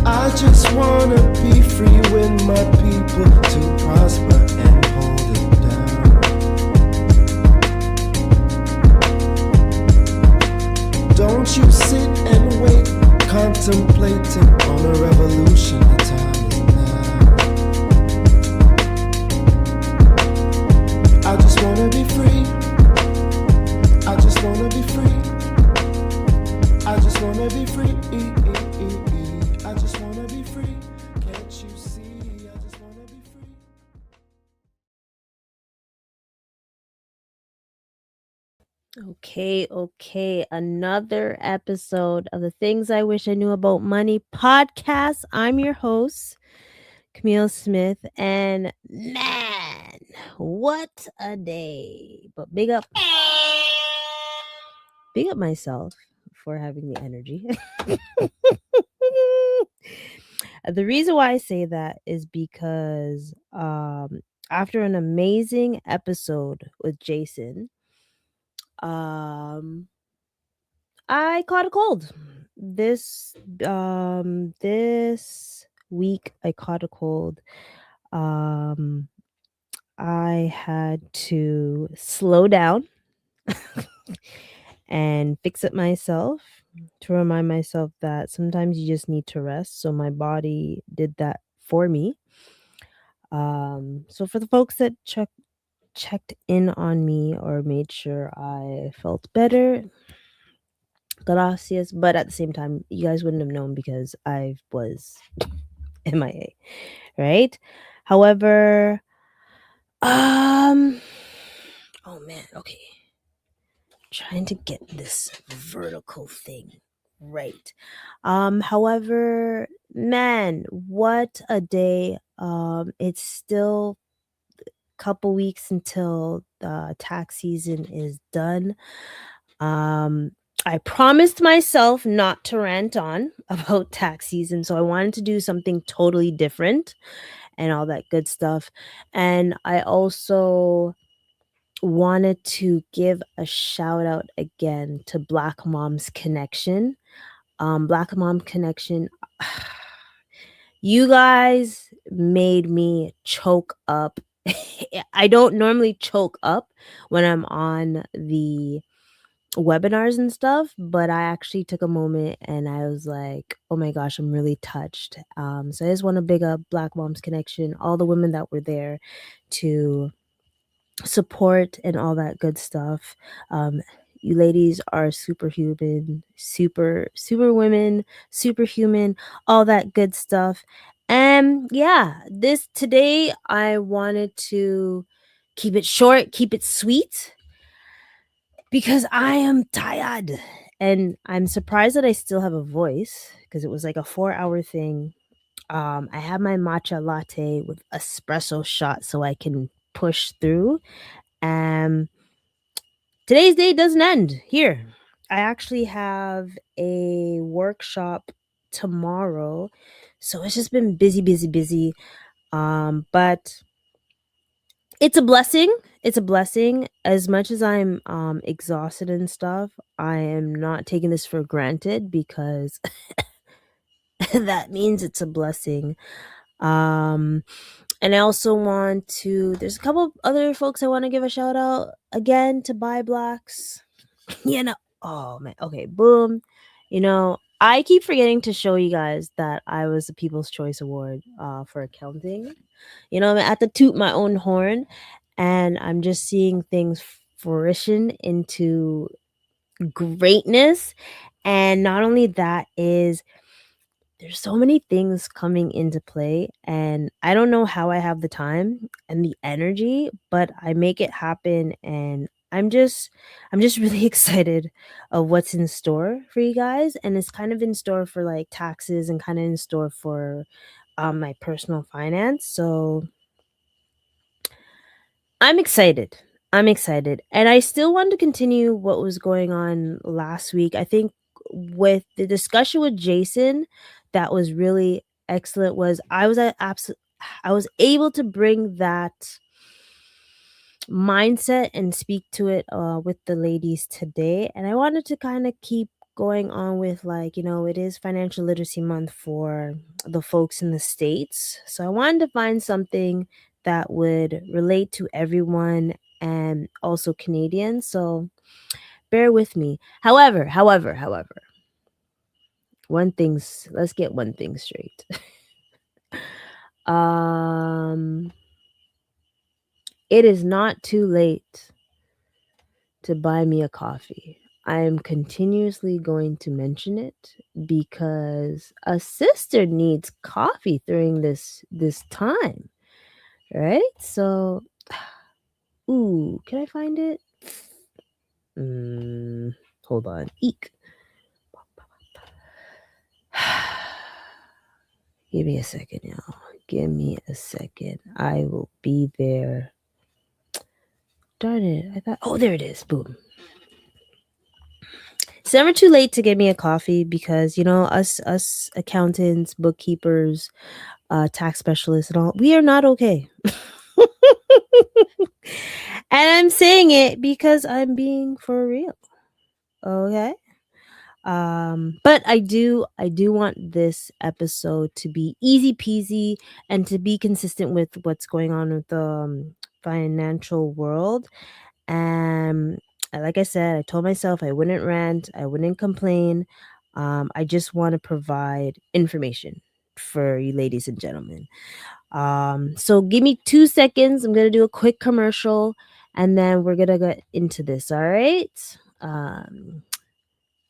I just wanna be free with my people to prosper and hold it down. Don't you sit and wait, contemplating on a revolution. The time is now. I just wanna be free. I just wanna be free. I just wanna be free. I just wanna be free. Can't you see? I just wanna be free. Okay. Another episode of the Things I Wish I Knew About Money podcast. I'm your host, Kamille Smith, and man, what a day. But big up myself for having the energy. The reason why I say that is because after an amazing episode with Jason, I caught a cold. This week I caught a cold. I had to slow down and fix it myself to remind myself that sometimes you just need to rest. So my body did that for me. So for the folks that checked in on me or made sure I felt better, gracias. But at the same time, you guys wouldn't have known because I was MIA, right? However, oh man, okay. Trying to get this vertical thing right. However, man, what a day. It's still a couple weeks until the tax season is done. I promised myself not to rant on about tax season, so I wanted to do something totally different and all that good stuff. And I also wanted to give a shout out again to Black Moms Connection. Black Mom Connection, you guys made me choke up. I don't normally choke up when I'm on the webinars and stuff, but I actually took a moment and I was like, oh my gosh, I'm really touched. So I just want to big up Black Moms Connection, all the women that were there to support and all that good stuff. You ladies are superhuman, super women, superhuman, all that good stuff. And yeah, this today I wanted to keep it short, keep it sweet, because I am tired and I'm surprised that I still have a voice because it was like a 4-hour thing. I have my matcha latte with espresso shot so I can push through. Today's day doesn't end here. I actually have a workshop tomorrow, so it's just been busy. But it's a blessing. It's a blessing. As much as I'm exhausted and stuff, I am not taking this for granted because that means it's a blessing. And I also want to, there's a couple other folks I want to give a shout out again to Buy Blacks. Oh man, okay, boom. I keep forgetting to show you guys that I was the People's Choice Award for accounting. I'm at the toot my own horn, and I'm just seeing things fruition into greatness. And not only that is there's so many things coming into play, and I don't know how I have the time and the energy, but I make it happen. And I'm just really excited of what's in store for you guys. And it's kind of in store for like taxes and kind of in store for my personal finance. So I'm excited. And I still want to continue what was going on last week. I think with the discussion with Jason, that was really excellent. Was I was able to bring that mindset and speak to it with the ladies today. And I wanted to kind of keep going on with, like, it is financial literacy month for the folks in the States. So I wanted to find something that would relate to everyone and also Canadians. So bear with me. However, let's get one thing straight. um it is not too late to buy me a coffee. I am continuously going to mention it because a sister needs coffee during this time, right? So, ooh, can I find it? Hold on. Eek. Give me a second, y'all. Give me a second. I will be there. Darn it. I thought, oh, there it is. Boom. It's never too late to get me a coffee because, us accountants, bookkeepers, tax specialists and all, we are not okay. And I'm saying it because I'm being for real. Okay. But I do want this episode to be easy peasy and to be consistent with what's going on with the financial world. And like I said, I told myself I wouldn't rant, I wouldn't complain. I just want to provide information for you ladies and gentlemen. So give me 2 seconds. I'm gonna do a quick commercial and then we're gonna get into this, all right?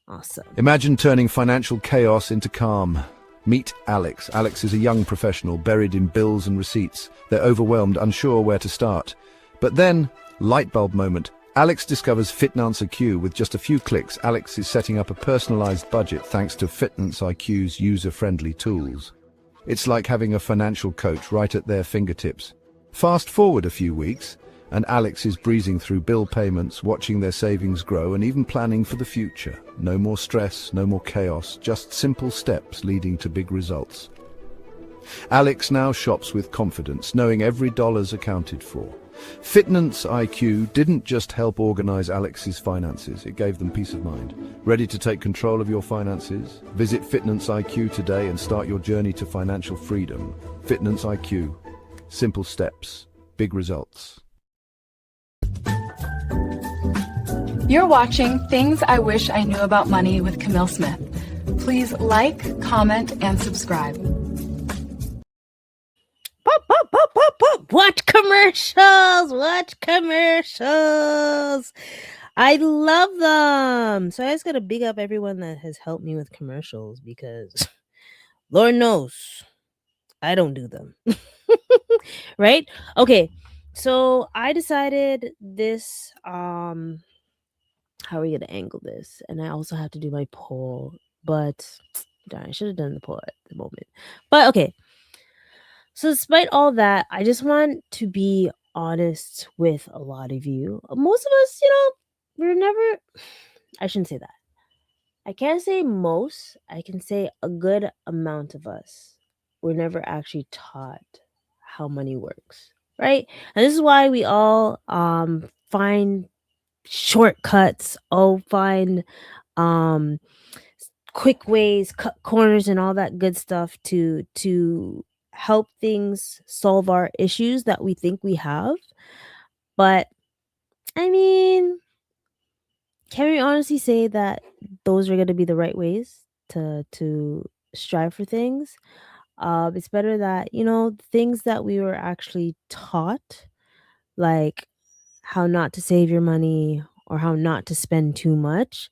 Awesome. Imagine turning financial chaos into calm. Meet Alex. Alex is a young professional buried in bills and receipts. They're overwhelmed, unsure where to start. But then, light bulb moment, Alex discovers FitnanceIQ. With just a few clicks, Alex is setting up a personalized budget thanks to FitnanceIQ's user-friendly tools. It's like having a financial coach right at their fingertips. Fast forward a few weeks, and Alex is breezing through bill payments, watching their savings grow and even planning for the future. No more stress, no more chaos, just simple steps leading to big results. Alex now shops with confidence, knowing every dollar's accounted for. FitnanceIQ didn't just help organize Alex's finances, it gave them peace of mind. Ready to take control of your finances? Visit FitnanceIQ today and start your journey to financial freedom. FitnanceIQ. Simple steps, big results. You're watching Things I Wish I Knew About Money with Kamille Smith. Please like, comment, and subscribe. Watch commercials. Watch commercials. I love them. So I just gotta big up everyone that has helped me with commercials because Lord knows I don't do them. Right? Okay. So I decided this how are we gonna angle this? And I also have to do my poll, but darn, I should have done the poll at the moment. But okay. So despite all that, I just want to be honest with a lot of you. Most of us, we're never I shouldn't say that. I can't say most, I can say a good amount of us were never actually taught how money works, right? And this is why we all find shortcuts, all find um quick ways, cut corners and all that good stuff to help things solve our issues that we think we have. But I mean, can we honestly say that those are going to be the right ways to strive for things? It's better that, things that we were actually taught, like how not to save your money or how not to spend too much,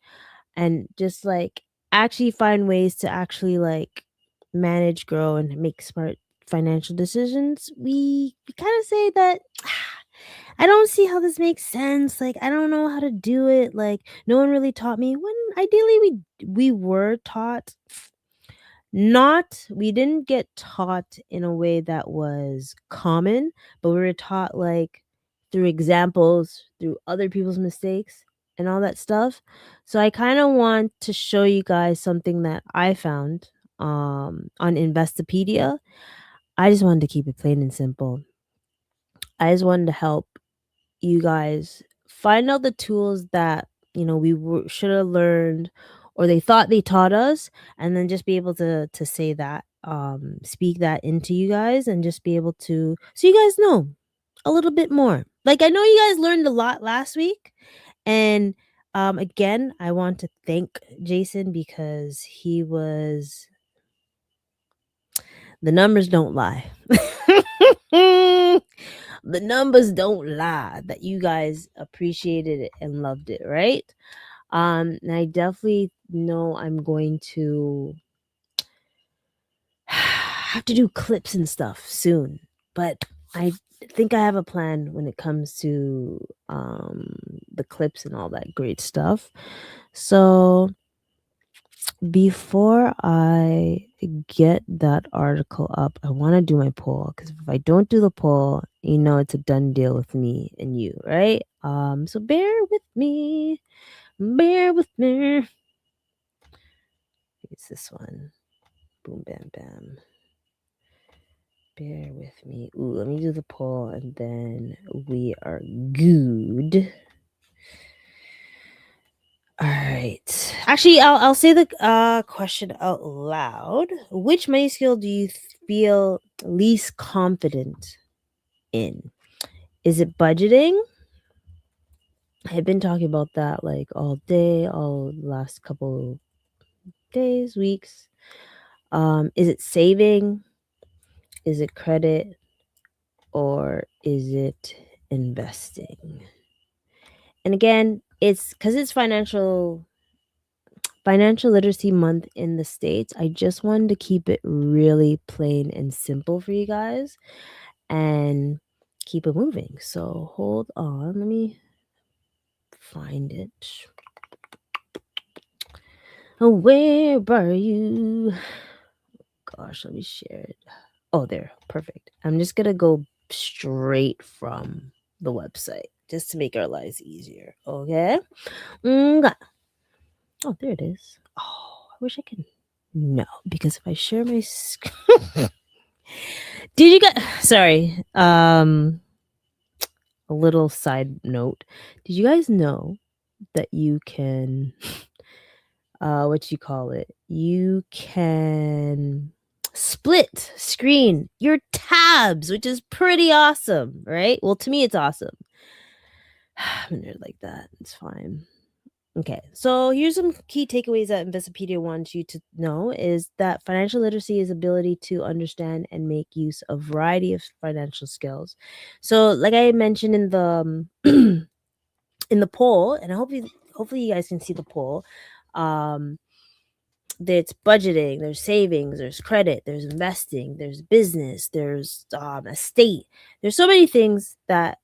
and just like actually find ways to actually like manage, grow, and make smart financial decisions. We kind of say that I don't see how this makes sense. Like I don't know how to do it. Like no one really taught me. When ideally we were taught, not we didn't get taught in a way that was common, but we were taught like through examples, through other people's mistakes and all that stuff. So I kind of want to show you guys something that I found on Investopedia. I just wanted to keep it plain and simple. I just wanted to help you guys find out the tools that, we should have learned, or they thought they taught us, and then just be able to say that, speak that into you guys, and just be able to, so you guys know a little bit more. Like, I know you guys learned a lot last week, and again, I want to thank Jason because the numbers don't lie. The numbers don't lie that you guys appreciated it and loved it, right? And I definitely know I'm going to have to do clips and stuff soon, but I think I have a plan when it comes to the clips and all that great stuff. So before I get that article up, I want to do my poll, because if I don't do the poll, it's a done deal with me and you, right? So bear with me. It's this one. Boom, bam, bam. Bear with me. Ooh, let me do the poll, and then we are good. All right. Actually, I'll say the question out loud. Which money skill do you feel least confident in? Is it budgeting? I've been talking about that like all day, all last couple days, weeks. Is it saving? Is it credit? Or is it investing? And again, it's because it's financial literacy month in the States. I just wanted to keep it really plain and simple for you guys and keep it moving. So hold on, let me find it. Oh, where are you? Gosh, let me share it. Oh, there. Perfect. I'm just gonna go straight from the website just to make our lives easier. Okay. Oh, there it is. Oh, I wish I could. No, because if I share my screen. Did you guys, sorry, a little side note. Did you guys know that you can, you can split screen your tabs, which is pretty awesome, right? Well, to me, it's awesome. I'm a nerd like that. It's fine. Okay, so here's some key takeaways that Investopedia wants you to know is that financial literacy is ability to understand and make use of a variety of financial skills. So, like I mentioned in the in the poll, and hopefully you guys can see the poll. There's budgeting, there's savings, there's credit, there's investing, there's business, there's estate. There's so many things that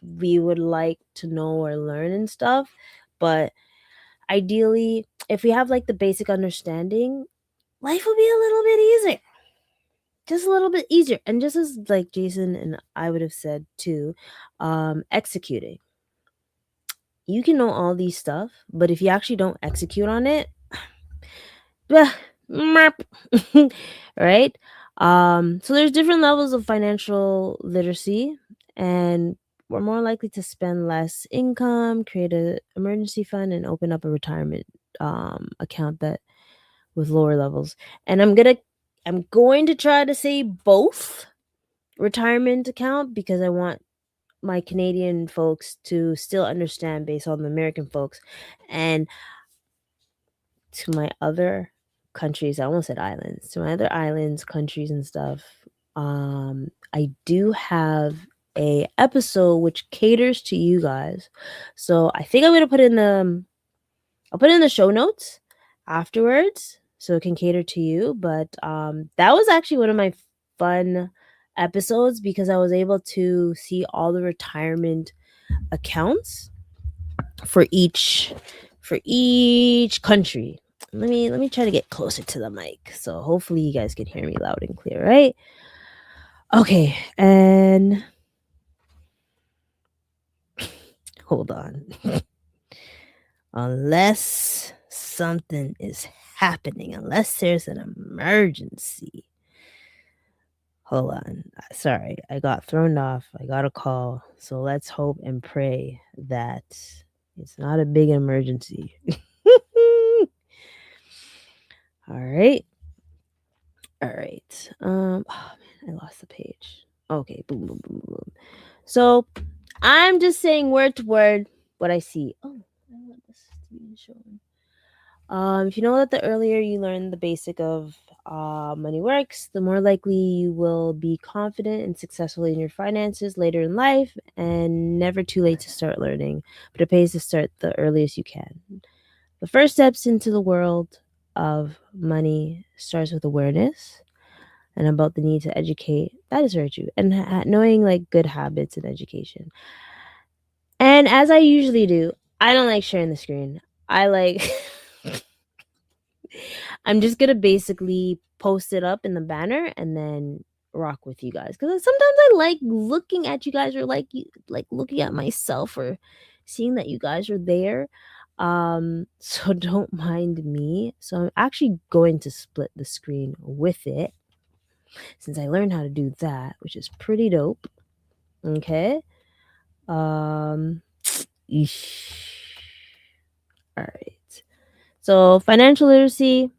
we would like to know or learn and stuff, but ideally, if we have like the basic understanding, life will be a little bit easier. Just a little bit easier. And just as like Jason and I would have said too, executing. You can know all these stuff, but if you actually don't execute on it, right? So there's different levels of financial literacy, and we're more likely to spend less income, create an emergency fund, and open up a retirement account that with lower levels. And I'm going to try to say both retirement account, because I want my Canadian folks to still understand based on the American folks. And to my other countries, I almost said islands, to my other islands, countries and stuff, I do have a episode which caters to you guys. So I think I'm gonna I'll put it in the show notes afterwards so it can cater to you. But that was actually one of my fun episodes because I was able to see all the retirement accounts for each country. Let me try to get closer to the mic, so hopefully you guys can hear me loud and clear, right? Okay, and hold on. Unless something is happening, unless there's an emergency. Hold on. Sorry, I got thrown off. I got a call. So let's hope and pray that it's not a big emergency. All right. All right. Oh man, I lost the page. Okay, boom, boom, boom, boom. So I'm just saying word to word what I see. Oh, I want this to be shown. If you know that the earlier you learn the basic of money works, the more likely you will be confident and successful in your finances later in life, and never too late to start learning. But it pays to start the earliest you can. The first steps into the world of money starts with awareness and about the need to educate. That is very true. And knowing like good habits and education. And as I usually do, I don't like sharing the screen. I like I'm just gonna basically post it up in the banner and then rock with you guys, because sometimes I like looking at you guys, or like looking at myself, or seeing that you guys are there. So don't mind me. So I'm actually going to split the screen with it, since I learned how to do that, which is pretty dope. Okay. Eesh. All right. So financial literacy.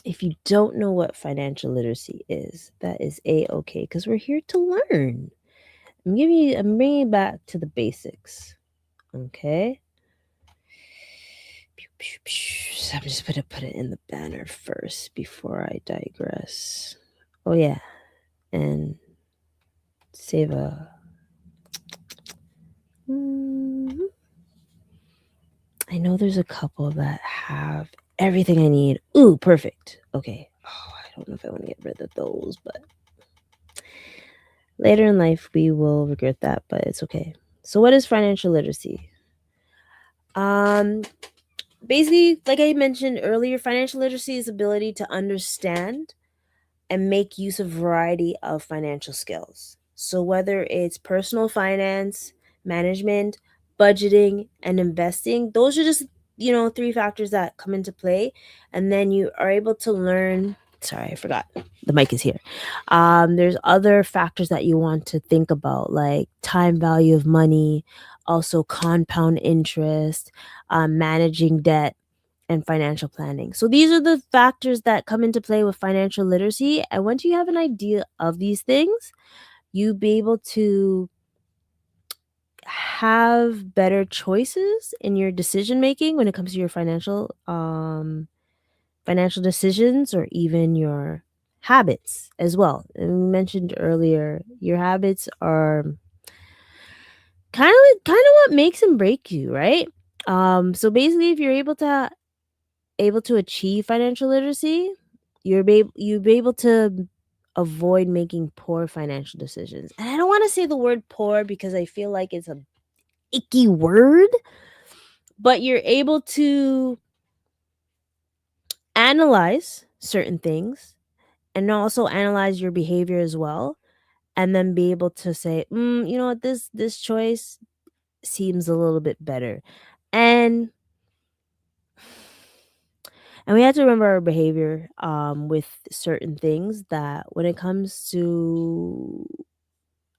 If you don't know what financial literacy is, that is a-okay, because we're here to learn. I'm bringing it back to the basics. Okay. So I'm just gonna put it in the banner first before I digress. Oh yeah, and save a. I know there's a couple that have everything I need. Ooh, perfect. Okay. Oh, I don't know if I want to get rid of those, but later in life we will regret that, but it's okay. So what is financial literacy? Basically, like I mentioned earlier, financial literacy is ability to understand and make use of a variety of financial skills. So whether it's personal finance, management, budgeting, and investing, those are just, 3 factors that come into play. And then you are able to learn. Sorry, I forgot. The mic is here. There's other factors that you want to think about, like time value of money, also compound interest, managing debt, and financial planning. So these are the factors that come into play with financial literacy. And once you have an idea of these things, you'll be able to have better choices in your decision making when it comes to your financial decisions, or even your habits as well. And we mentioned earlier, your habits are kind of what makes and break you, right? So basically, if you're able to achieve financial literacy, you'll be able to avoid making poor financial decisions. And I don't want to say the word poor because I feel like it's a icky word, but you're able to analyze certain things and also analyze your behavior as well, and then be able to say, you know what, this choice seems a little bit better. And we have to remember our behavior with certain things, that when it comes to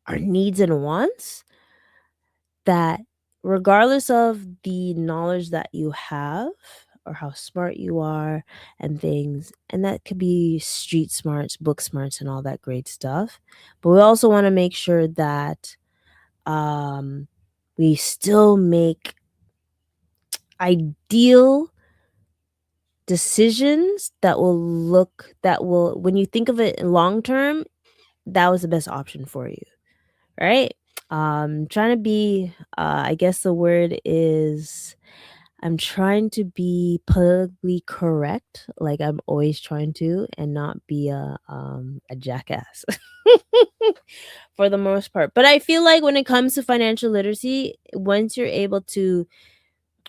our needs and wants, that regardless of the knowledge that you have or how smart you are and things, and that could be street smarts, book smarts, and all that great stuff, but we also want to make sure that we still make ideal decisions that will, when you think of it long term, that was the best option for you, right? Trying to be, I guess the word is, I'm trying to be politically correct, like I'm always trying to, and not be a jackass for the most part. But I feel like when it comes to financial literacy, once you're able to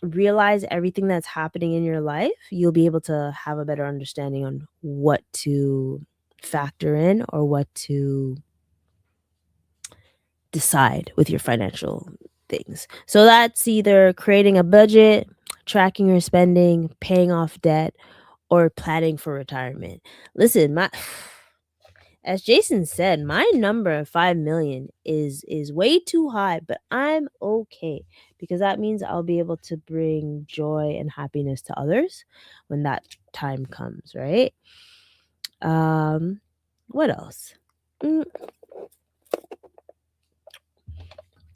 realize everything that's happening in your life, you'll be able to have a better understanding on what to factor in, or what to decide with your financial things. So that's either creating a budget, tracking your spending, paying off debt, or planning for retirement. Listen, as Jason said, my number of 5 million is way too high, but I'm okay because that means I'll be able to bring joy and happiness to others when that time comes, right? What else? Mm,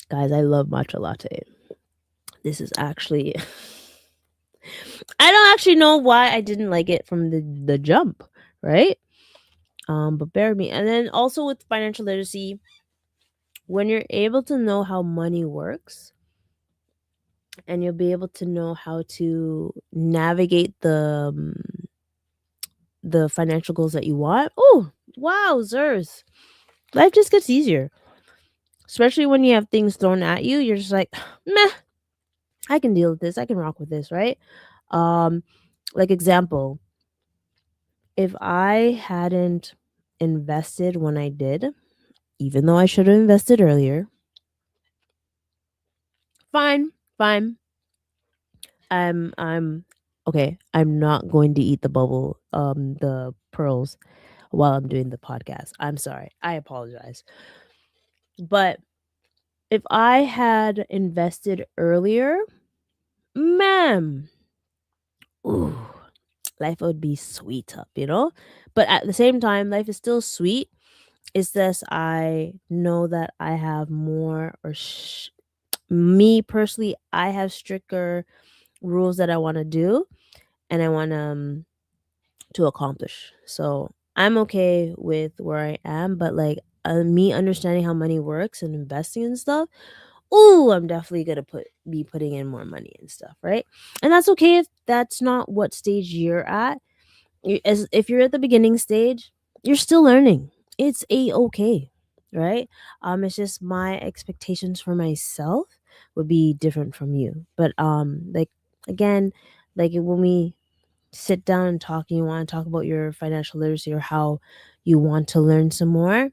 Guys, I love matcha latte. This is actually I don't actually know why I didn't like it from the jump, right? But bear with me. And then also with financial literacy, when you're able to know how money works and you'll be able to know how to navigate the financial goals that you want. Oh, wow, Zers. Life just gets easier. Especially when you have things thrown at you, you're just like, meh, I can deal with this. I can rock with this, right? Um, like example, if I hadn't invested when I did, even though I should have invested earlier, fine, fine. I'm okay. I'm not going to eat the pearls while I'm doing the podcast. I'm sorry. I apologize. But if I had invested earlier, ma'am, ooh, life would be sweet up, you know? But at the same time, life is still sweet. It's just I know that I have more, me personally, I have stricter rules that I want to do and I want to accomplish. So I'm okay with where I am, but like me understanding how money works and investing and stuff. Oh, I'm definitely gonna be putting in more money and stuff, right? And that's okay if that's not what stage you're at. As if you're at the beginning stage, you're still learning. It's okay, right? It's just my expectations for myself would be different from you. But like again, like when we sit down and talk and you want to talk about your financial literacy or how you want to learn some more,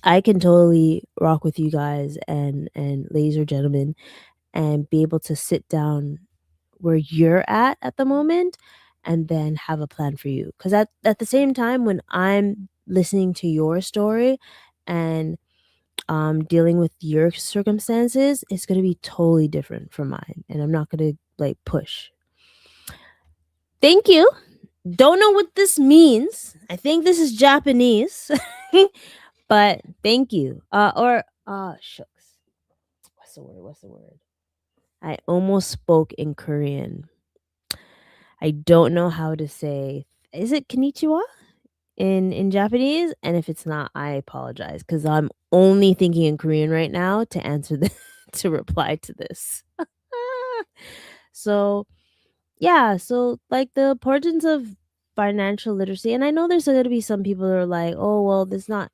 I can totally rock with you guys and ladies or gentlemen and be able to sit down where you're at the moment and then have a plan for you. Because at the same time, when I'm listening to your story and dealing with your circumstances, it's going to be totally different from mine. And I'm not going to like push. Thank you. Don't know what this means. I think this is Japanese. But thank you. Shucks. What's the word? What's the word? I almost spoke in Korean. I don't know how to say. Is it konnichiwa in Japanese? And if it's not, I apologize because I'm only thinking in Korean right now to answer the to reply to this. So yeah, so like the importance of financial literacy, and I know there's going to be some people that are like, oh well, there's not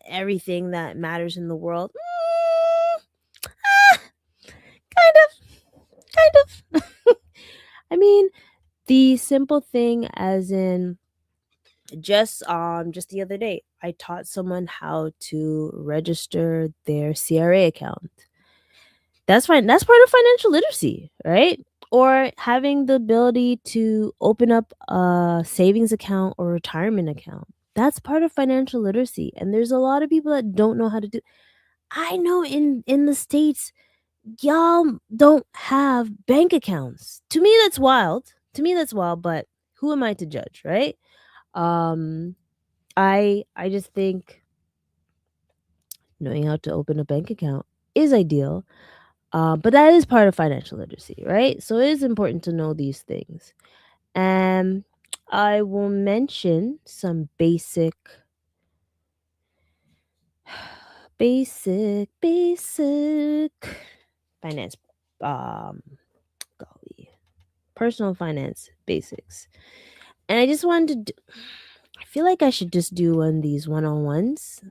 everything that matters in the world. Kind of. I mean, the simple thing as in just the other day, I taught someone how to register their CRA account. That's fine. That's part of financial literacy, right? Or having the ability to open up a savings account or retirement account. That's part of financial literacy. And there's a lot of people that don't know how to do. I know in the States, y'all don't have bank accounts. To me, that's wild. But who am I to judge, right? Um, I just think knowing how to open a bank account is ideal. But that is part of financial literacy, right? So it is important to know these things. And I will mention some basic finance, um, golly, personal finance basics. And I just wanted to I feel like I should just do one of these one-on-ones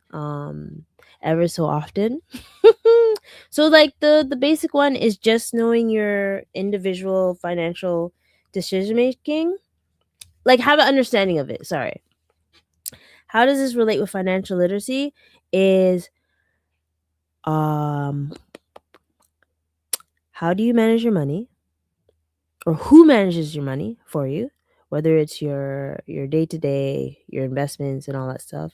ever so often. So like the basic one is just knowing your individual financial decision making. Like have an understanding of it. Sorry. How does this relate with financial literacy? Is um how do you manage your money? Or who manages your money for you? Whether it's your day-to-day, your investments and all that stuff.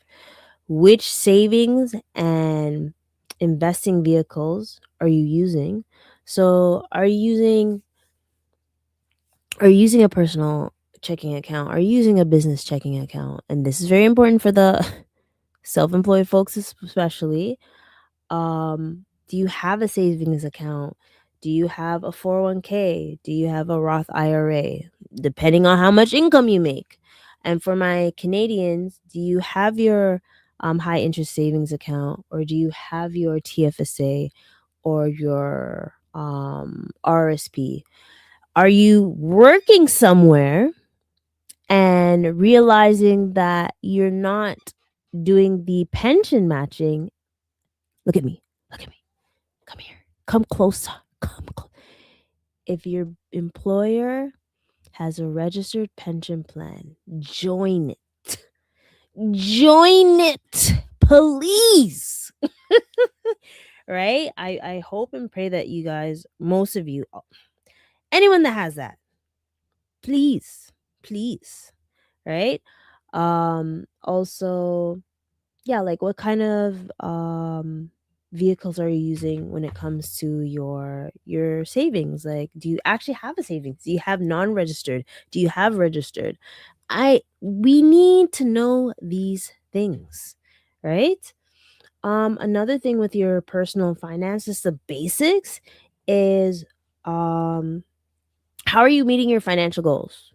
Which savings and investing vehicles are you using? So are you using a personal checking account? Are you using a business checking account? And this is very important for the self-employed folks especially. Do you have a savings account? Do you have a 401k? Do you have a Roth IRA? Depending on how much income you make. And for my Canadians, do you have your high interest savings account, or do you have your TFSA or your RSP? Are you working somewhere and realizing that you're not doing the pension matching? Look at me. Look at me. Come here. Come closer. Come close. If your employer has a registered pension plan, join it. Join it, please. Right? I hope and pray that you guys, most of you, anyone that has that, please, please, right? Also, yeah, like what kind of vehicles are you using when it comes to your savings? Like, do you actually have a savings? Do you have non-registered? Do you have registered? We need to know these things, right? Another thing with your personal finances, the basics is how are you meeting your financial goals?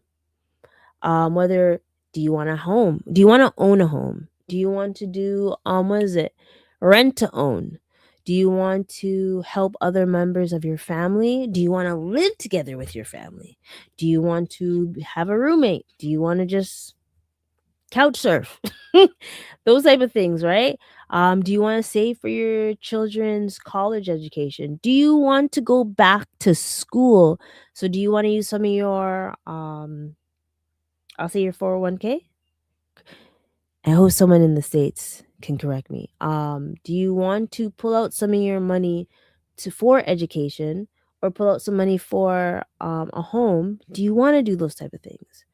Whether do you want a home? Do you want to own a home? Do you want to do what is it? Rent to own? Do you want to help other members of your family? Do you want to live together with your family? Do you want to have a roommate? Do you want to just couch surf? Those type of things, right? Do you want to save for your children's college education? Do you want to go back to school? So do you want to use some of your I'll say your 401k? I hope someone in the States can correct me. Do you want to pull out some of your money for education, or pull out some money for a home? Do you want to do those type of things?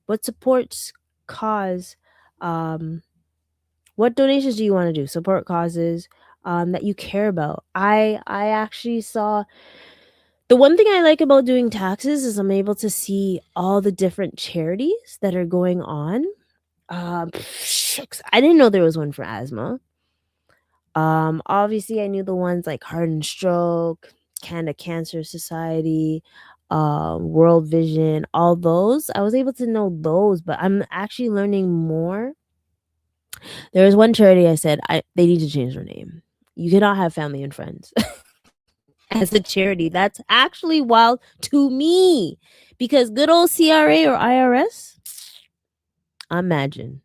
What supports cause? What donations do you want to do? Support causes that you care about. I actually saw, the one thing I like about doing taxes is I'm able to see all the different charities that are going on. Shucks, I didn't know there was one for asthma. Obviously I knew the ones like Heart and Stroke, Canada Cancer Society, World Vision, all those. I was able to know those, but I'm actually learning more. There was one charity I said they need to change their name. You cannot have family and friends as a charity. That's actually wild to me, because good old CRA or IRS, imagine.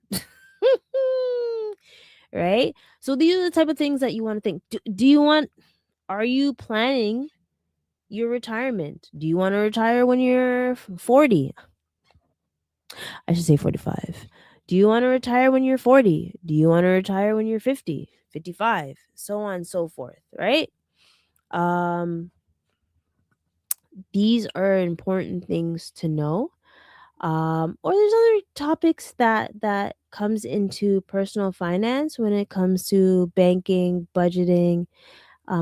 Right? So these are the type of things that you want to think. Are you planning your retirement? Do you want to retire when you're 40? I should say 45. Do you want to retire when you're 40? Do you want to retire when you're 50, 55, so on and so forth, right? These are important things to know. Or there's other topics that comes into personal finance when it comes to banking, budgeting,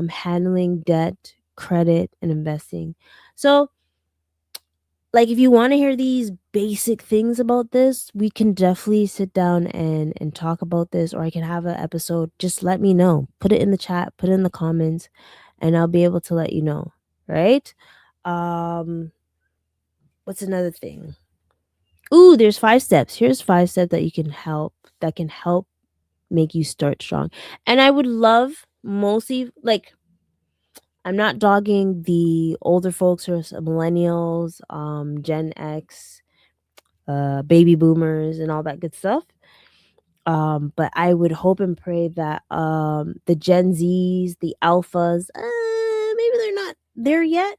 handling debt, credit, and investing. So, like, if you want to hear these basic things about this, we can definitely sit down and talk about this, or I can have an episode. Just let me know. Put it in the chat, put it in the comments, and I'll be able to let you know, right? What's another thing? Ooh, there's 5 steps. Here's 5 steps that can help make you start strong. And I would love, mostly, like, I'm not dogging the older folks or millennials, Gen X, baby boomers, and all that good stuff. But I would hope and pray that the Gen Zs, the alphas, maybe they're not there yet,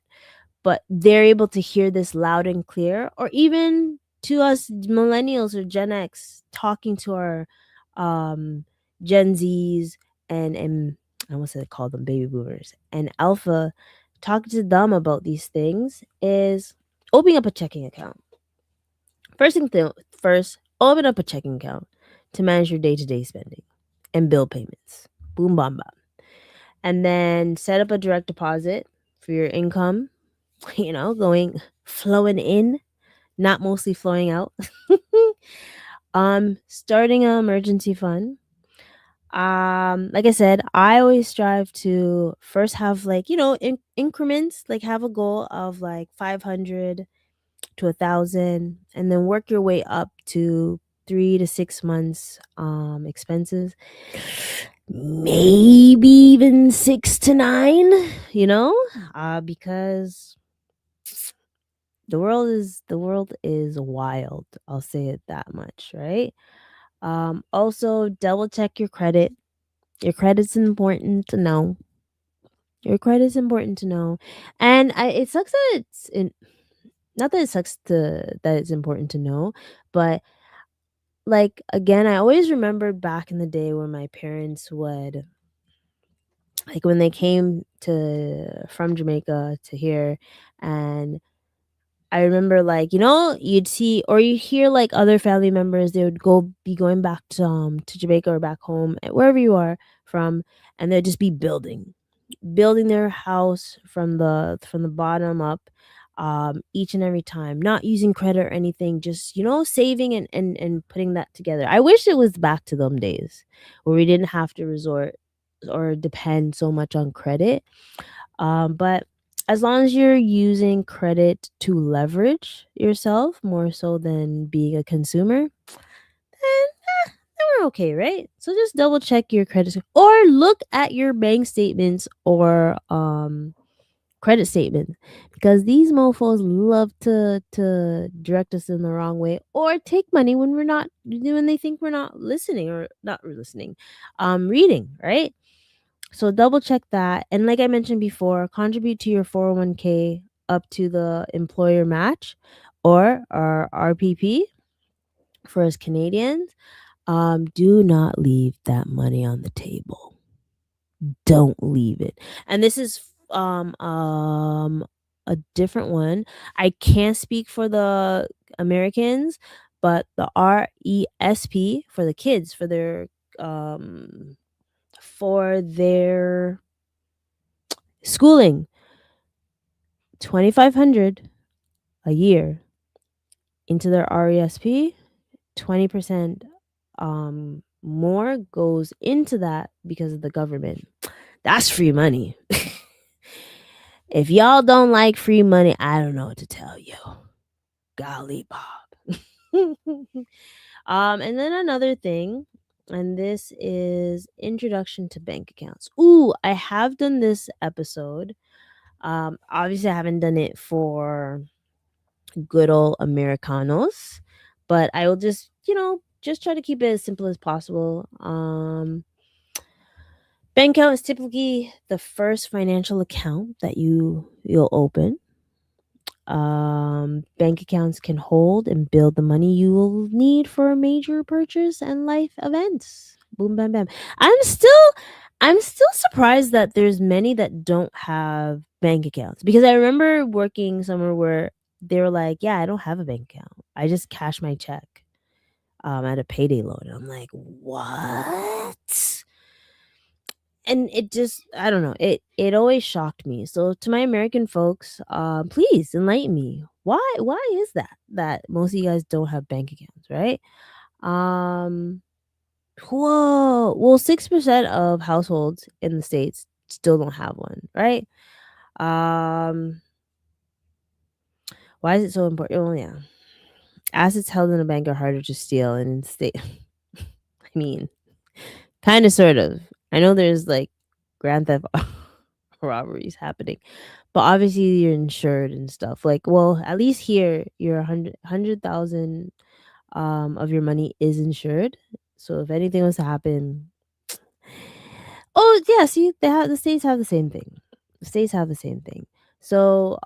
but they're able to hear this loud and clear, or even to us millennials or Gen X talking to our Gen Zs and I almost said call them baby boomers and alpha, talking to them about these things is opening up a checking account. First, open up a checking account to manage your day-to-day spending. and bill payments. Boom, bam, bam. And then set up a direct deposit for your income, flowing in, not mostly flowing out. Starting an emergency fund. Like I said, I always strive to first have increments, like have a goal of like 500 to 1,000, and then work your way up to 3 to 6 months expenses, maybe even 6 to 9, because the world is wild. I'll say it that much, right? Also double check your credit. Your credit's important to know. Your credit's important to know. And it sucks that not that it sucks that it's important to know, but like again, I always remembered back in the day where my parents would, like, when they came to from Jamaica to here, and I remember, like, you'd see or you hear like other family members, they would be going back to Jamaica or back home, wherever you are from, and they'd just be building their house from the bottom up, each and every time, not using credit or anything, just saving and putting that together. I wish it was back to them days where we didn't have to resort or depend so much on credit. But as long as you're using credit to leverage yourself more so than being a consumer, then we're okay, right? So just double check your credit or look at your bank statements or credit statements, because these mofos love to direct us in the wrong way or take money when they think we're not listening or not listening, reading, right? So double check that. And like I mentioned before, contribute to your 401k up to the employer match or our RPP for us Canadians. Do not leave that money on the table. Don't leave it. And this is a different one. I can't speak for the Americans, but the RESP for the kids, for their schooling, 2,500 a year into their RESP, 20% more goes into that because of the government. That's free money. If y'all don't like free money, I don't know what to tell you. Golly Bob. And then another thing, and this is introduction to bank accounts. Ooh, I have done this episode. Obviously I haven't done it for good old Americanos, but I will just try to keep it as simple as possible. Bank account is typically the first financial account that you'll open. Bank accounts can hold and build the money you will need for a major purchase and life events. Boom, bam, bam. I'm still surprised that there's many that don't have bank accounts, because I remember working somewhere where they were like, "Yeah, I don't have a bank account. I just cash my check at a payday loan." And I'm like, "What?" And it just, I don't know, it always shocked me. So to my American folks, please enlighten me. Why is that most of you guys don't have bank accounts, right? um Whoa, well, 6% of households in the States still don't have one, right? um why is it so important? Oh yeah, assets held in a bank are harder to steal and in state. I mean, kind of, sort of. I know there's like grand theft robberies happening, but obviously you're insured and stuff. Like, well, at least here, your 100,000 of your money is insured. So if anything was to happen, oh yeah, see, the states have the same thing. The states have the same thing. So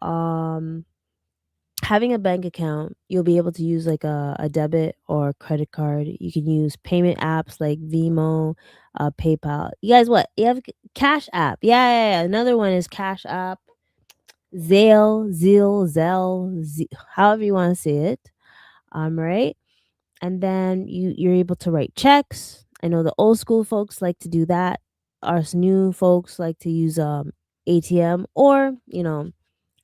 having a bank account, you'll be able to use like a debit or credit card. You can use payment apps like Vimo, PayPal. You guys, what? You have Cash App. Yeah. Another one is Cash App, Zelle, however you want to say it. Right? And then you're able to write checks I know the old school folks like to do that. Us new folks like to use ATM or,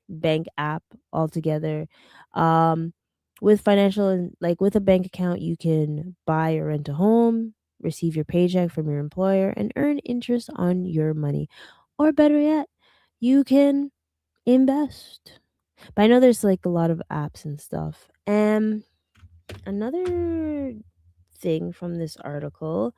bank app altogether. Um, with financial and like with a bank account, you can buy or rent a home, receive your paycheck from your employer, and earn interest on your money. Or better yet, you can invest. But I know there's like a lot of apps and stuff. And another thing from this article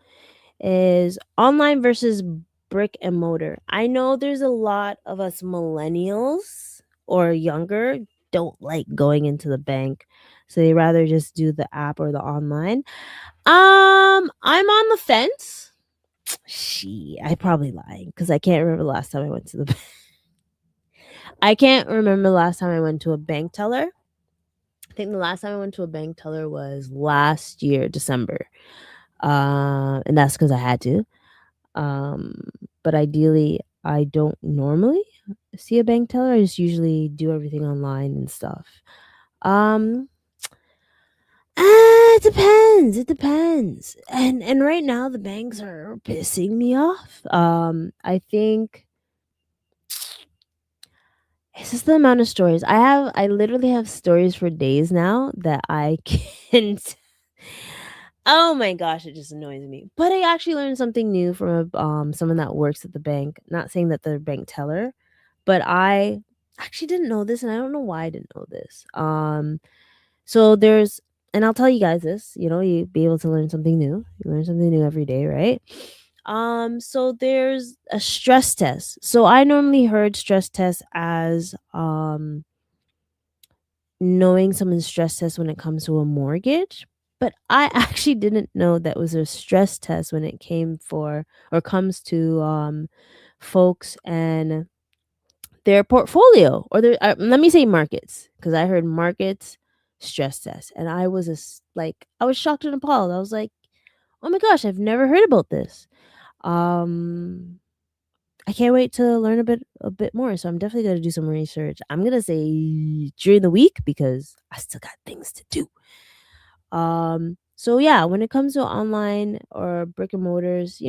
is online versus brick and mortar. I know there's a lot of us millennials or younger don't like going into the bank, so they rather just do the app or the online. I'm on the fence. I probably lying because I can't remember the last time I went to the I can't remember the last time I went to a bank teller. I think the last time I went to a bank teller was last year, December. And that's because I had to. Um, but ideally, I don't normally see a bank teller. I just usually do everything online and stuff. Um, it depends. It depends. And right now the banks are pissing me off. I think it's just the amount of stories I have. I literally have stories for days now that I can't. Oh my gosh, it just annoys me. But I actually learned something new from someone that works at the bank. Not saying that they're a bank teller, but I actually didn't know this, and I don't know why I didn't know this. So there's, and I'll tell you guys this. You be able to learn something new. You learn something new every day, right? So there's a stress test. So I normally heard stress test as knowing someone's stress test when it comes to a mortgage, but I actually didn't know that was a stress test when it came for or comes to folks and their portfolio or their let me say markets, because I heard markets stress test and I was I was shocked and appalled. I was like, oh my gosh, I've never heard about this. um I can't wait to learn a bit more. So I'm definitely gonna do some research. I'm gonna say during the week because I still got things to do. So yeah, when it comes to online or brick and mortars,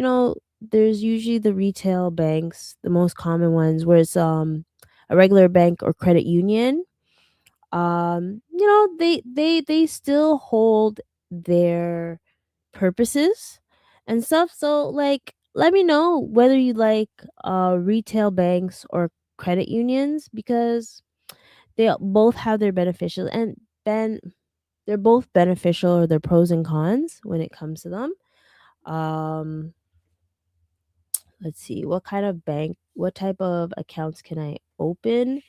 there's usually the retail banks, the most common ones, where it's a regular bank or credit union. They still hold their purposes and stuff. So like let me know whether you like retail banks or credit unions, because both have their beneficial and then they're both beneficial, or their pros and cons when it comes to them. Um let's see, what type of accounts can I open?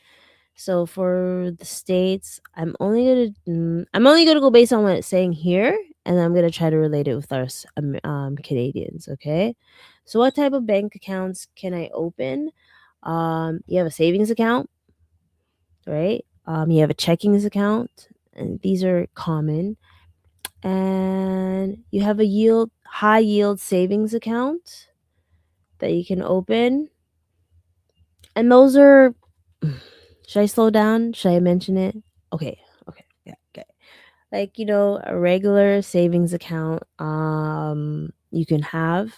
So for the states, I'm only gonna go based on what it's saying here, and I'm gonna try to relate it with us Canadians. Okay, so what type of bank accounts can I open? You have a savings account, right? You have a checkings account, and these are common. And you have a high yield savings account that you can open, and those are. Should I slow down? Should I mention it? Okay. Okay. Yeah. Okay. Like, a regular savings account, you can have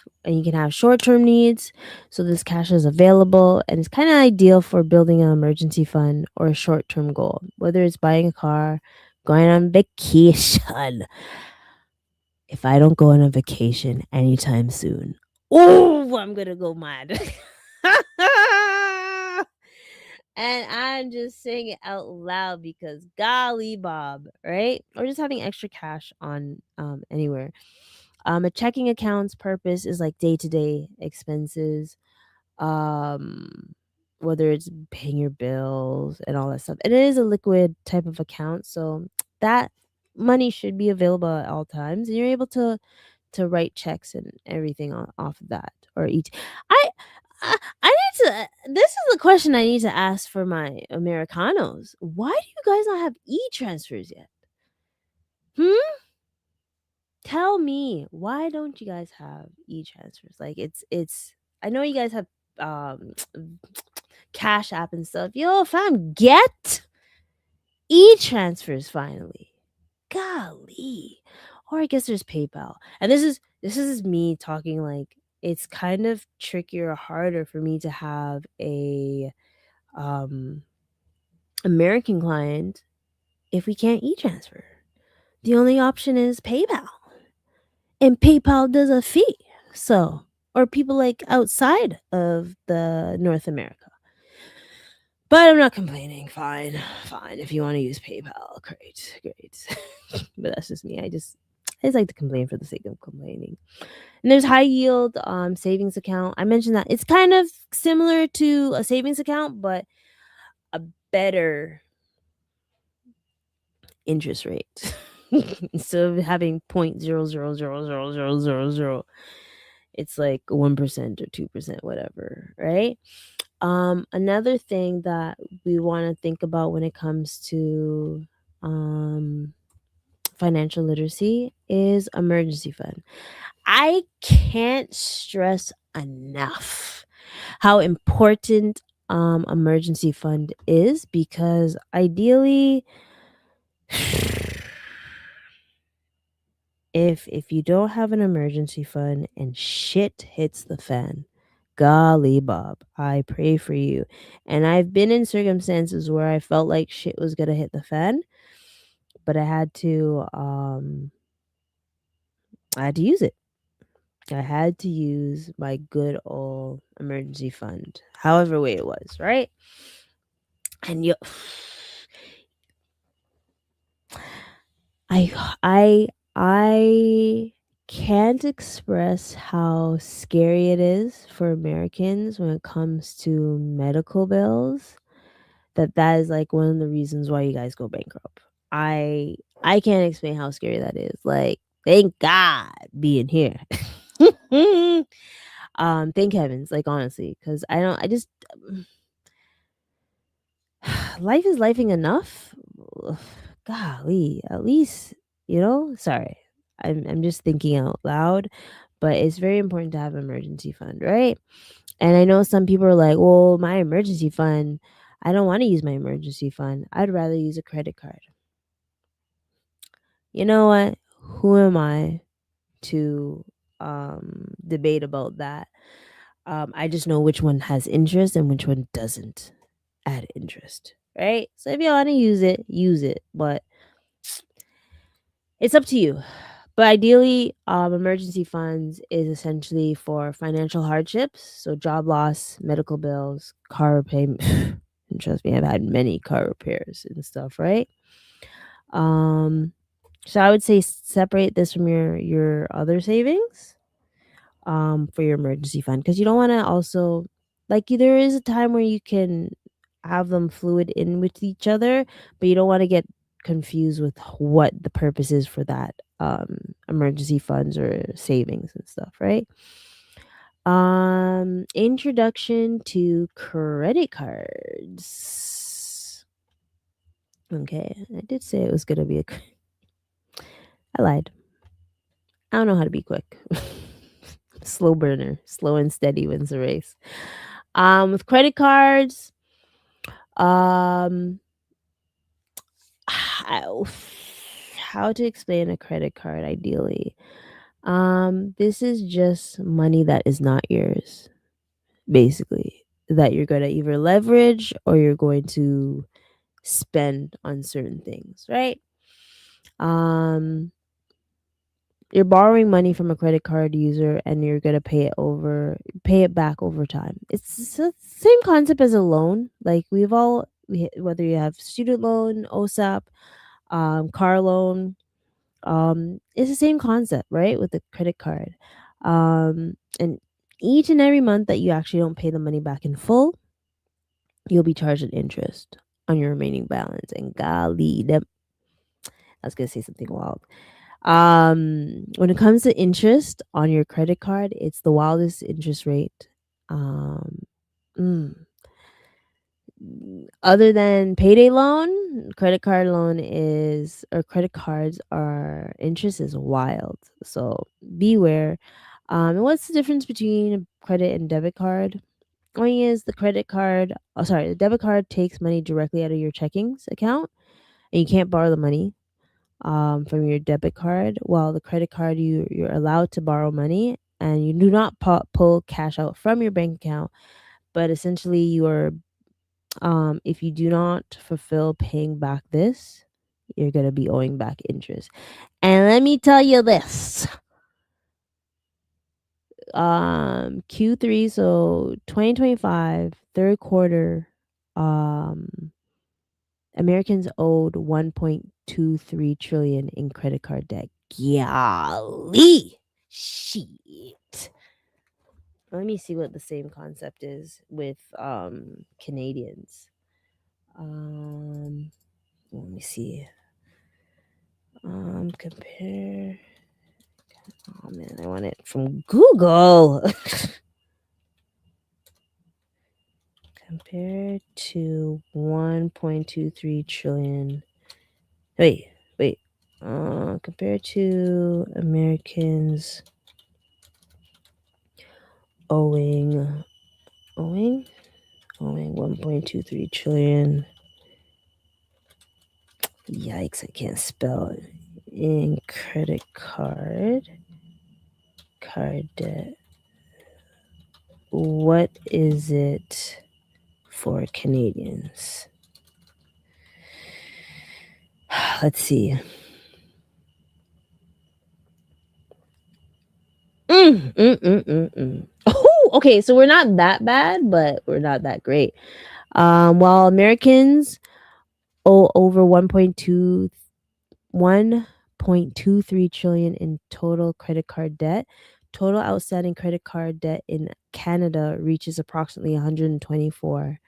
short-term needs. So this cash is available and it's kind of ideal for building an emergency fund or a short-term goal, whether it's buying a car, going on vacation. If I don't go on a vacation anytime soon, oh, I'm gonna go mad. And I'm just saying it out loud because golly Bob, right? Or just having extra cash on anywhere. A checking account's purpose is like day-to-day expenses, um whether it's paying your bills and all that stuff. And it is a liquid type of account, so that money should be available at all times, and you're able to write checks and everything off of that or eat. I I need to. This is the question I need to ask for my Americanos. Why do you guys not have e-transfers yet? Hmm. Tell me, why don't you guys have e-transfers? Like it's. I know you guys have um Cash App and stuff. Yo, fam, get e-transfers finally. Golly. Or I guess there's PayPal. And this this is me talking like it's kind of trickier or harder for me to have a American client if we can't e-transfer. The only option is PayPal. And PayPal does a fee. So, or people like outside of the North America. But I'm not complaining. Fine. If you want to use PayPal, great. But that's just me. I just like to complain for the sake of complaining. And there's high yield savings account. I mentioned that it's kind of similar to a savings account, but a better interest rate. Instead of having 0.000000, it's like 1% or 2%, whatever, right? Another thing that we want to think about when it comes to financial literacy is emergency fund. I can't stress enough how important emergency fund is, because ideally if you don't have an emergency fund and shit hits the fan, golly Bob, I pray for you. And I've been in circumstances where I felt like shit was gonna hit the fan, but I had to use it. I had to use my good old emergency fund, however way it was, right? And I can't express how scary it is for Americans when it comes to medical bills. That is like one of the reasons why you guys go bankrupt. I can't explain how scary that is. Like, thank God being here. Thank heavens, like honestly, because I just life is lifing enough. Golly, at least, sorry. I'm just thinking out loud, but it's very important to have an emergency fund, right? And I know some people are like, well, my emergency fund, I don't want to use my emergency fund. I'd rather use a credit card. You know what? Who am I to debate about that? I just know which one has interest and which one doesn't add interest, right? So if you want to use it, but it's up to you. But ideally, emergency funds is essentially for financial hardships, so job loss, medical bills, car repayment. And trust me, I've had many car repairs and stuff, right? So I would say separate this from your other savings, for your emergency fund, because you don't want to also, like, there is a time where you can have them fluid in with each other, but you don't want to get confused with what the purpose is for that emergency funds or savings and stuff, right? Introduction to credit cards. Okay, I did say it was gonna be I lied. I don't know how to be quick. Slow burner, slow and steady wins the race. With credit cards, um, how to explain a credit card ideally? This is just money that is not yours, basically, that you're gonna either leverage or you're going to spend on certain things, right? Um, you're borrowing money from a credit card user and you're gonna pay it back over time. It's the same concept as a loan. Like whether you have student loan, OSAP, car loan, it's the same concept, right? With the credit card. And each and every month that you actually don't pay the money back in full, you'll be charged an interest on your remaining balance. And golly, I was gonna say something wild. When it comes to interest on your credit card, it's the wildest interest rate. Um, mm, Other than payday loan, credit card loan is or credit cards are interest is wild. So beware. And what's the difference between a credit and debit card? Only is the debit card takes money directly out of your checkings account and you can't borrow the money. from your debit card, while the credit card you're allowed to borrow money and you do not pull cash out from your bank account. But essentially, if you do not fulfill paying back this, you're gonna be owing back interest. And let me tell you this. Q3, so 2025, third quarter, Americans owed 1.23 trillion in credit card debt. Golly. Shit. Let me see what the same concept is with Canadians. Let me see. Compare. Oh man, I want it from Google. Compared to 1.23 trillion. Wait. Compared to Americans owing 1.23 trillion. Yikes, I can't spell it. In credit card debt. What is it for Canadians? Let's see. Oh, okay, so we're not that bad, but we're not that great. While Americans owe over 1.23 trillion in total credit card debt, total outstanding credit card debt in Canada reaches approximately 124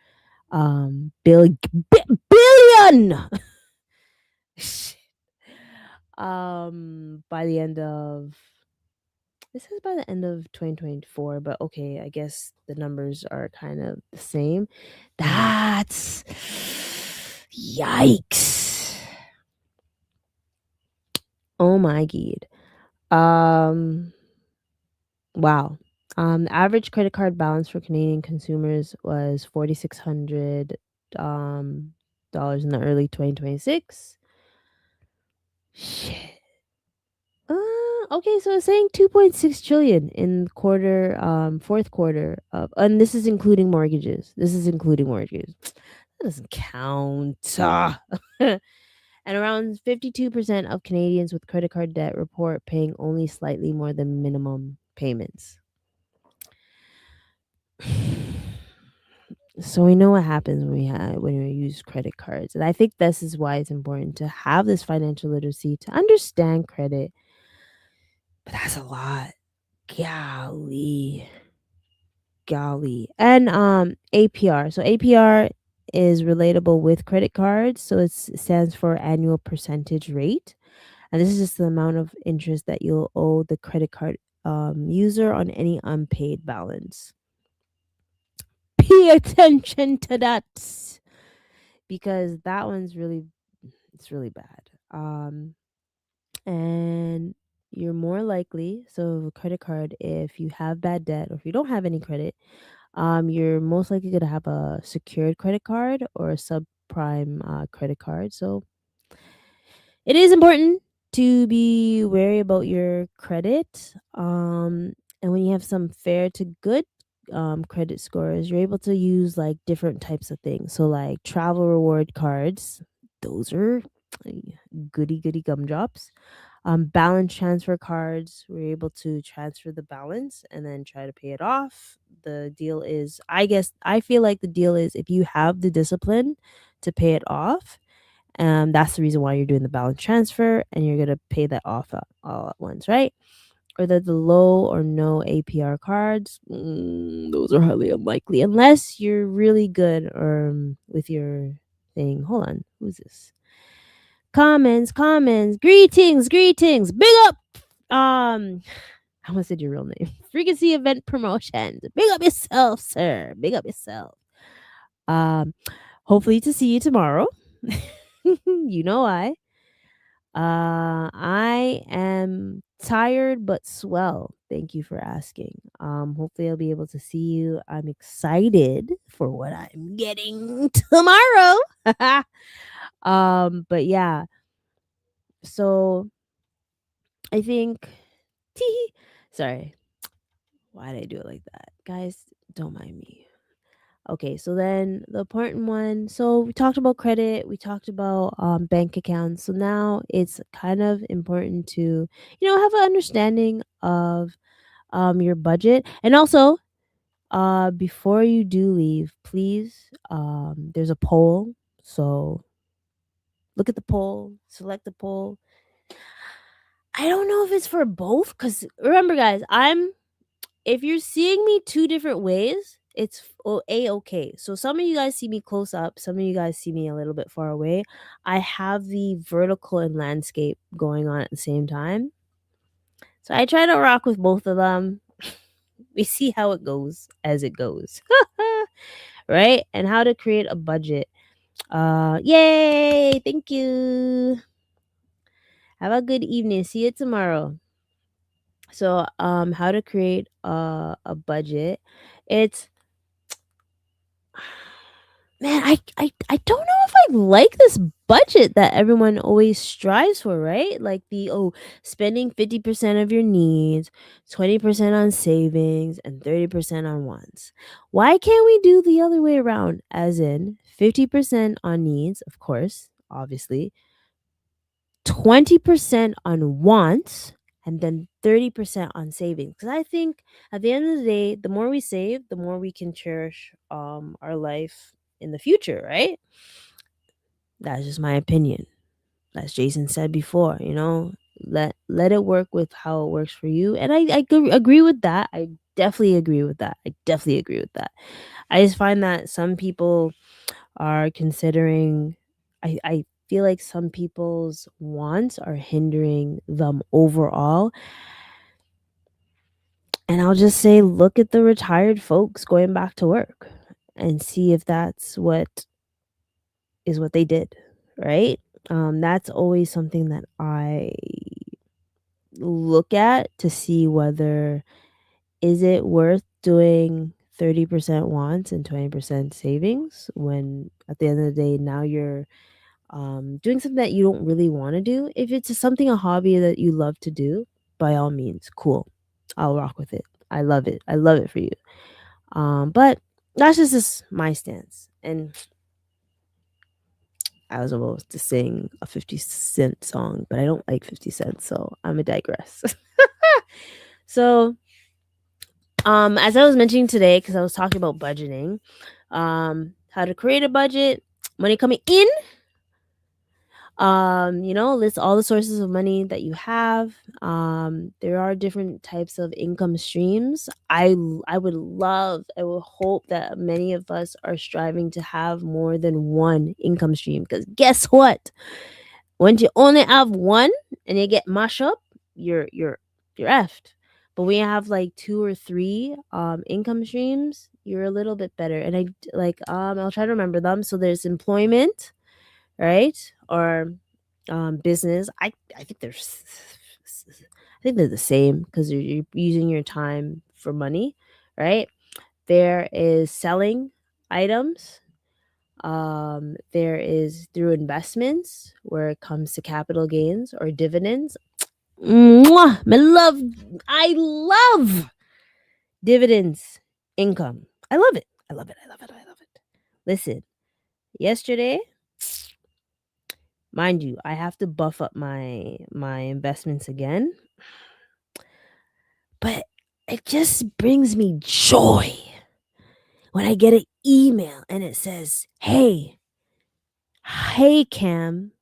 billion. By the end of This is by the end of 2024, but okay, I guess the numbers are kind of the same. That's yikes. Oh my god. Wow. The average credit card balance for Canadian consumers was $4,600 dollars in the early 2026. Shit. Okay, so it's saying 2.6 trillion in fourth quarter of, and this is including mortgages. That doesn't count. And around 52% of Canadians with credit card debt report paying only slightly more than minimum payments. So we know what happens when we use credit cards. And I think this is why it's important to have this financial literacy to understand credit. But that's a lot. Golly. And APR. So APR is relatable with credit cards. So it stands for annual percentage rate. And this is just the amount of interest that you'll owe the credit card user on any unpaid balance. Pay attention to that, because that one's it's really bad. And you're more likely, so a credit card, if you have bad debt or if you don't have any credit, you're most likely going to have a secured credit card or a subprime credit card. So it is important to be wary about your credit. And when you have some fair to good credit scores, you're able to use like different types of things. So like travel reward cards, those are goody gumdrops. Balance transfer cards, we're able to transfer the balance and then try to pay it off. The deal is, I feel like the deal is, if you have the discipline to pay it off, that's the reason why you're doing the balance transfer, and you're going to pay that off all at once, right? Or the low or no APR cards, those are highly unlikely unless you're really good with your thing. Hold on, who's this? Comments, greetings, big up. I almost said your real name. Frequency event promotions. Big up yourself, sir. Big up yourself. Hopefully to see you tomorrow. You know why. I am tired but swell. Thank you for asking. Hopefully I'll be able to see you. I'm excited for what I'm getting tomorrow. But yeah. So I think, sorry, why did I do it like that? Guys, don't mind me. Okay, so then the important one. So we talked about credit, we talked about bank accounts. So now it's kind of important to, have an understanding of your budget. And also, before you do leave, please, there's a poll. So look at the poll, select the poll. I don't know if it's for both, because remember, guys, if you're seeing me two different ways, it's okay. So some of you guys see me close up, some of you guys see me a little bit far away. I have the vertical and landscape going on at the same time. So I try to rock with both of them. We see how it goes as it goes. Right? And how to create a budget. Yay! Thank you. Have a good evening. See you tomorrow. So, how to create a budget. It's man, I don't know if I like this budget that everyone always strives for, right? Like spending 50% of your needs, 20% on savings, and 30% on wants. Why can't we do the other way around? As in 50% on needs, of course, obviously, 20% on wants, and then 30% on savings. Because I think at the end of the day, the more we save, the more we can cherish our life in the future, right? That's just my opinion. As Jason said before, let it work with how it works for you. And I agree with that. I definitely agree with that. I just find that some people are considering, I feel like some people's wants are hindering them overall. And I'll just say, look at the retired folks going back to work and see if that's what they did, right? That's always something that I look at to see whether is it worth doing 30% wants and 20% savings, when at the end of the day now you're doing something that you don't really want to do. If it's something, a hobby that you love to do, by all means, cool. I'll rock with it. I love it. I love it for you. But that's just my stance. And I was supposed to sing a 50 Cent song, but I don't like 50 Cent, so I'm a digress. So, as I was mentioning today, because I was talking about budgeting, how to create a budget, money coming in, list all the sources of money that you have. There are different types of income streams. I would hope that many of us are striving to have more than one income stream, because guess what, once you only have one and you get mashed up, you're effed. But when you have like two or three income streams, you're a little bit better. And I'll try to remember them. So there's employment, right? Or business. I think they're the same, because you're using your time for money, right? There is selling items. There is through investments, where it comes to capital gains or dividends. Mwah! I love dividends income. I love it. I love it. I love it. I love it. Listen, yesterday, mind you, I have to buff up my investments again, but it just brings me joy when I get an email and it says, hey Cam,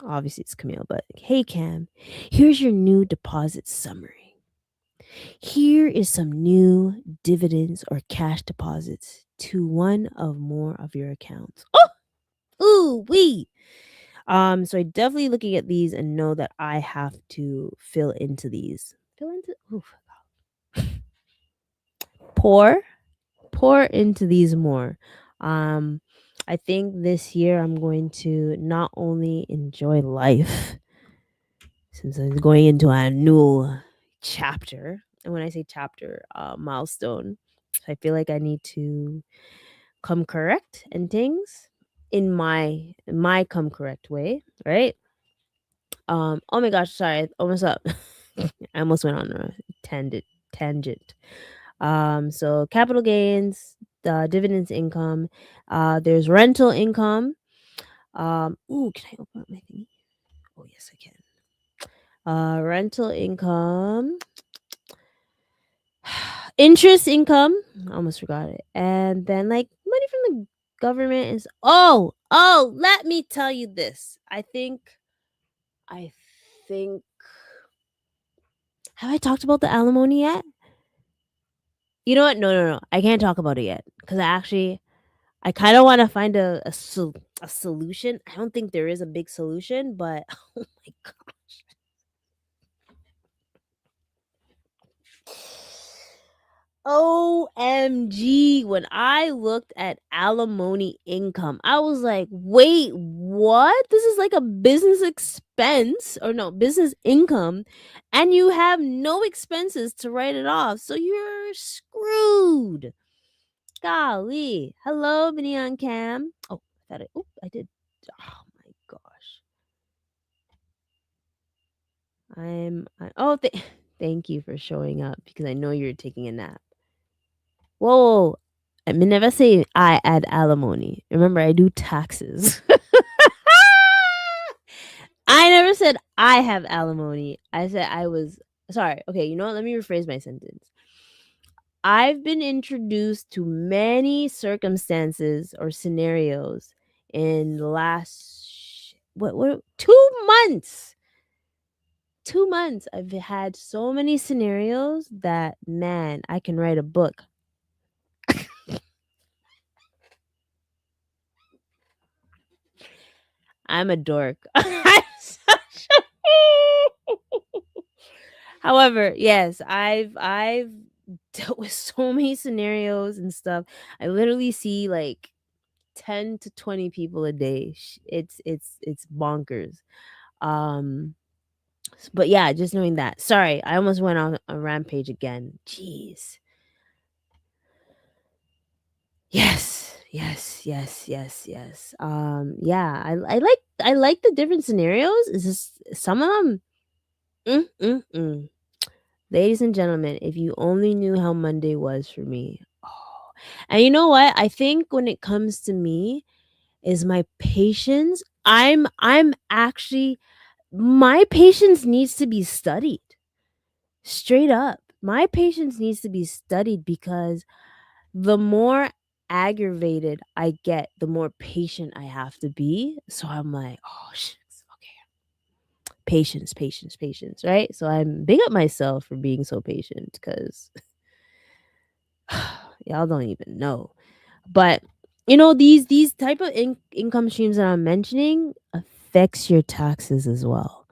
obviously it's Kamille, but hey Cam, here's your new deposit summary. Here is some new dividends or cash deposits to one of more of your accounts. Oh, ooh, wee. So I definitely looking at these and know that I have to fill into these. Oof. Pour into these more. I think this year I'm going to not only enjoy life, since I'm going into a new chapter. And when I say chapter, milestone, I feel like I need to come correct in things in my come correct way, right? Oh my gosh, sorry, almost up. I almost went on a tangent. So capital gains, dividends income, there's rental income. Ooh, can I open up my thingy? Oh yes, I can. Rental income, interest income. I almost forgot it. And then like money from the government is let me tell you this. I think have I talked about the alimony yet? You know what? No. I can't talk about it yet because I kind of want to find a solution. I don't think there is a big solution, but oh my gosh. OMG, when I looked at alimony income, I was like, wait, what? This is like a business expense or no, business income, and you have no expenses to write it off. So you're screwed. Golly. Hello, Vinny on cam. Oh, I did. Oh my gosh. Thank you for showing up because I know you're taking a nap. Whoa. I may never say I add alimony. Remember, I do taxes. I never said I have alimony. I said I was sorry. Okay, you know what? Let me rephrase my sentence. I've been introduced to many circumstances or scenarios in the last 2 months. 2 months. I've had so many scenarios that man, I can write a book. I'm a dork. However, yes, I've dealt with so many scenarios and stuff. I literally see like 10 to 20 people a day. It's bonkers. Um but yeah, just knowing that. Sorry, I almost went on a rampage again. Jeez. Yes. Yeah, I like the different scenarios. It's just some of them. Ladies and gentlemen, if you only knew how Monday was for me. Oh. And you know what? I think when it comes to me is my patience. I'm actually my patience needs to be studied. Straight up. My patience needs to be studied because the more aggravated I get, the more patient I have to be. So I'm like, oh shit. Okay. Patience, right? So I'm big up myself for being so patient because y'all don't even know. But you know, these type of income streams that I'm mentioning affects your taxes as well.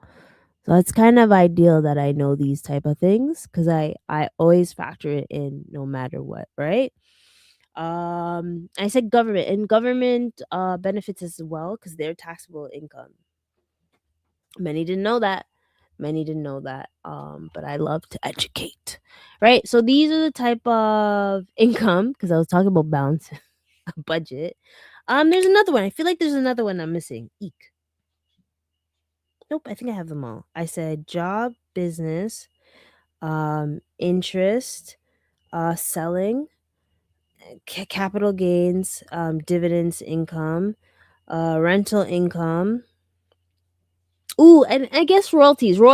So it's kind of ideal that I know these type of things because I always factor it in no matter what, right? I said government and government benefits as well because they're taxable income. Many didn't know that. But I love to educate, right? So these are the type of income because I was talking about balance a budget. There's another one. I feel like there's another one I'm missing. Eek. Nope, I think I have them all. I said job, business, interest, selling, capital gains, dividends income, rental income. Ooh, and I guess royalties.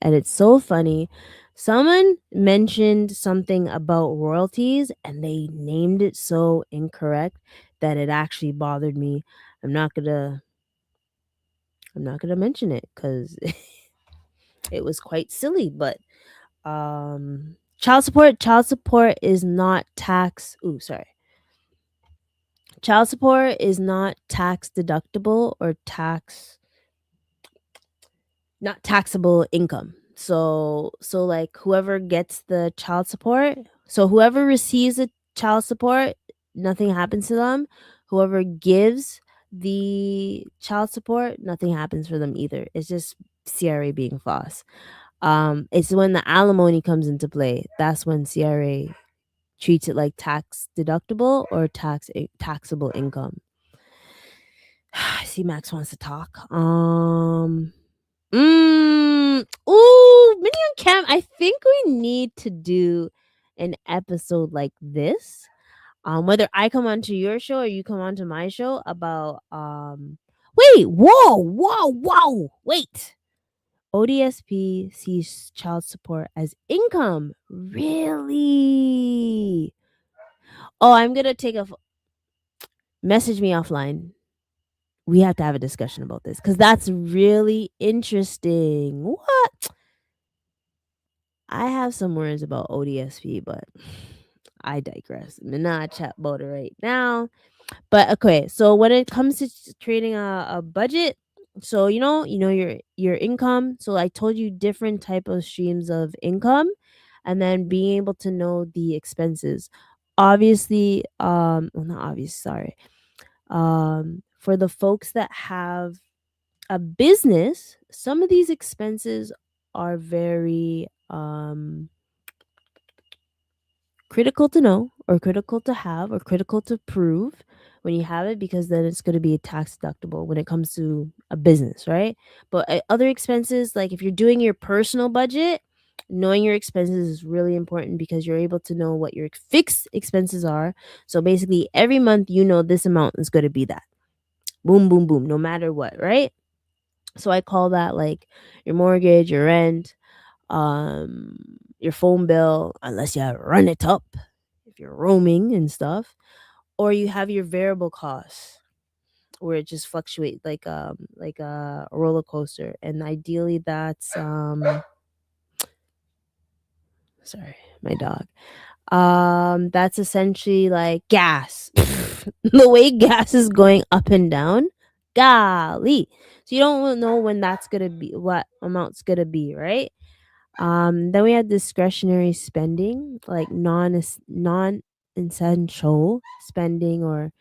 And it's so funny. Someone mentioned something about royalties and they named it so incorrect that it actually bothered me. I'm not gonna mention it because it was quite silly, but child support is not tax ooh sorry child support is not tax deductible or not taxable income. So like whoever gets the child support, so whoever receives the child support, nothing happens to them. Whoever gives the child support, nothing happens for them either. It's just CRA being false. It's when the alimony comes into play. That's when CRA treats it like tax deductible or taxable income. I see Max wants to talk. Ooh, Minnie and Cam, I think we need to do an episode like this. Whether I come onto your show or you come onto my show about wait, whoa, wait. ODSP sees child support as income. Really? Oh, I'm gonna message me offline. We have to have a discussion about this because that's really interesting. What? I have some words about ODSP, but I digress. I'm not chat about it right now. But okay, so when it comes to creating a budget, so your income. So I told you different type of streams of income, and then being able to know the expenses. Obviously, well, not obvious. Sorry. For the folks that have a business, some of these expenses are very critical to know or critical to have or critical to prove when you have it, because then it's going to be tax deductible when it comes to a business, right? But other expenses, like if you're doing your personal budget, knowing your expenses is really important because you're able to know what your fixed expenses are. So basically every month you know this amount is going to be that. Boom, boom, boom, no matter what, right? So I call that like your mortgage, your rent, your phone bill, unless you run it up if you're roaming and stuff, or you have your variable costs where it just fluctuates like a roller coaster, and ideally that's sorry, my dog. That's essentially like gas. The way gas is going up and down, golly. So you don't know when that's gonna be, what amount's gonna be, right? Then we have discretionary spending, like non-essential spending, or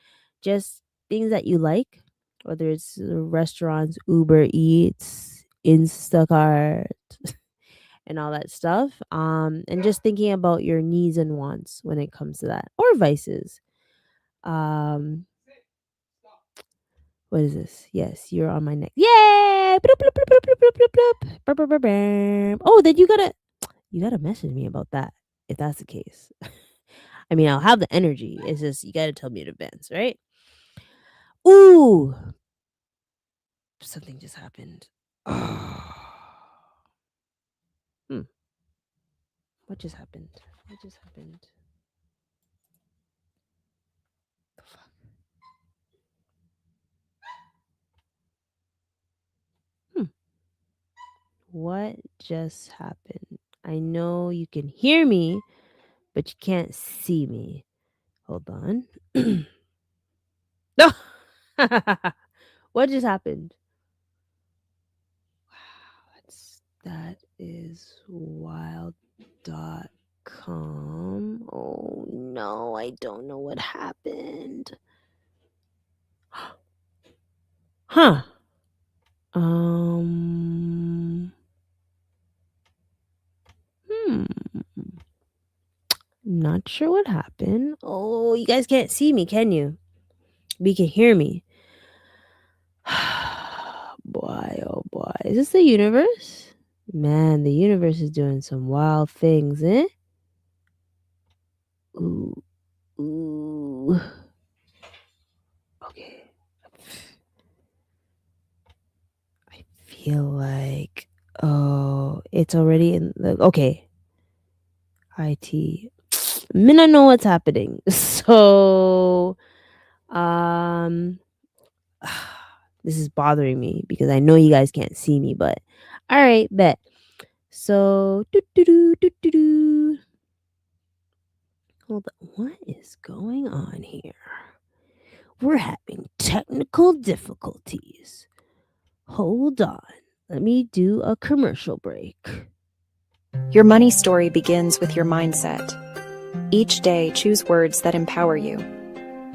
just things that you like, whether it's restaurants, Uber Eats, Instacart, and all that stuff. And just thinking about your needs and wants when it comes to that, or vices. Um, what is this? Yes, you're on my neck. Yay! Bloop, bloop, bloop, bloop, bloop, bloop, bloop, bloop. Brr, brr, brr, brr. Oh, then you gotta message me about that if that's the case. I mean, I'll have the energy. It's just you gotta tell me in advance, right? Ooh, something just happened. Hmm. What just happened? What just happened? The fuck? What just happened? I know you can hear me, but you can't see me. Hold on. No. What just happened? Wow, that is wild.com. Oh no, I don't know what happened. Huh. Hmm. Not sure what happened. Oh, you guys can't see me, can you? But you can hear me. Boy, oh boy. Is this the universe? Man, the universe is doing some wild things, eh? Ooh. Ooh. Okay. I feel like, oh, it's already in the, okay. IT. Me not know what's happening. So, this is bothering me because I know you guys can't see me, but all right, bet. So, hold on. What is going on here? We're having technical difficulties. Hold on. Let me do a commercial break. Your money story begins with your mindset. Each day, choose words that empower you.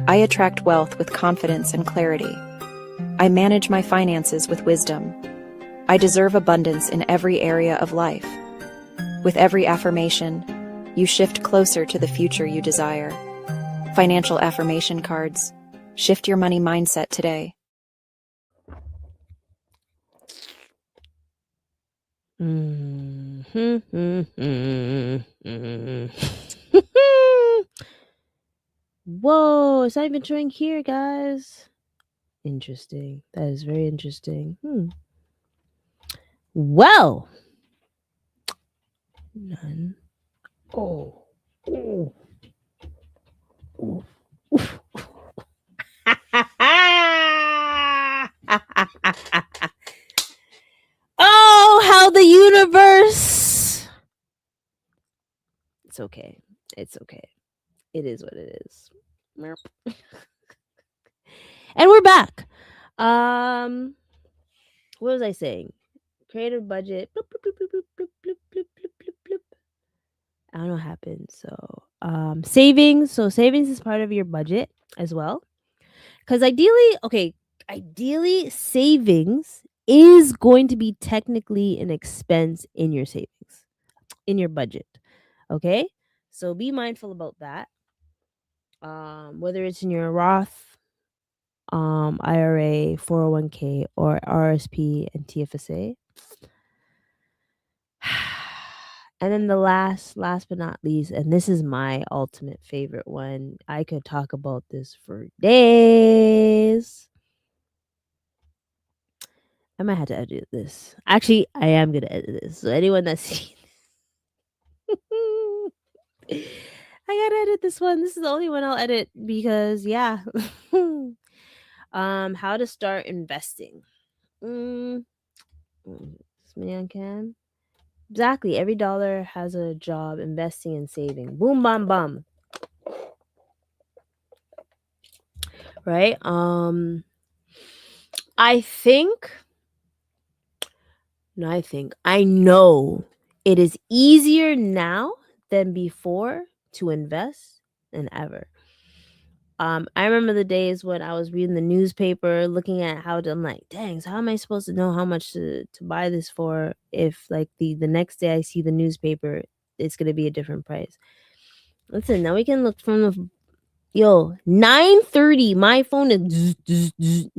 I attract wealth with confidence and clarity. I manage my finances with wisdom. I deserve abundance in every area of life. With every affirmation, you shift closer to the future you desire. Financial affirmation cards. Shift your money mindset today. Whoa, it's not even showing here, guys. Interesting. That is very interesting. Well, none. Oh. Oh. Oh. Oh, how the universe. It's okay. It's okay. It is what it is. And we're back. What was I saying? Creative budget. Bloop, bloop, bloop, bloop, bloop, bloop, bloop, bloop, bloop, bloop. I don't know what happened. So, savings. So savings is part of your budget as well. Because ideally savings is going to be technically an expense in your savings, in your budget. Okay? So be mindful about that. Whether it's in your Roth, IRA, 401k, or RSP and TFSA. And then the last but not least, and this is my ultimate favorite one. I could talk about this for days. I might have to edit this. Actually, I am going to edit this. So anyone that's seen I gotta edit this one. This is the only one I'll edit because yeah. How to start investing. This man can. Exactly. Every dollar has a job, investing and saving. Boom, bam, bam. Right? I know it is easier now than before to invest than ever. I remember the days when I was reading the newspaper, looking at I'm like, dang, so how am I supposed to know how much to buy this for if like the next day I see the newspaper, it's gonna be a different price. Listen, now we can look from the 9:30. My phone is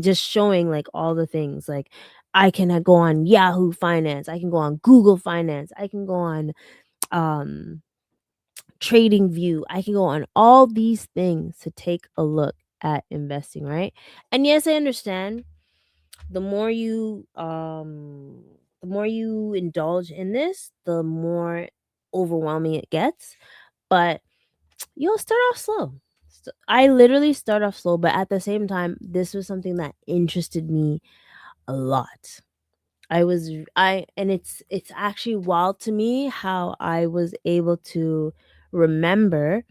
just showing like all the things. Like I can go on Yahoo Finance, I can go on Google Finance, I can go on Trading View. I can go on all these things to take a look at investing, right? And yes, I understand the more you indulge in this, the more overwhelming it gets. But you'll start off slow. I literally start off slow, but at the same time, this was something that interested me a lot. And it's actually wild to me how I was able to remember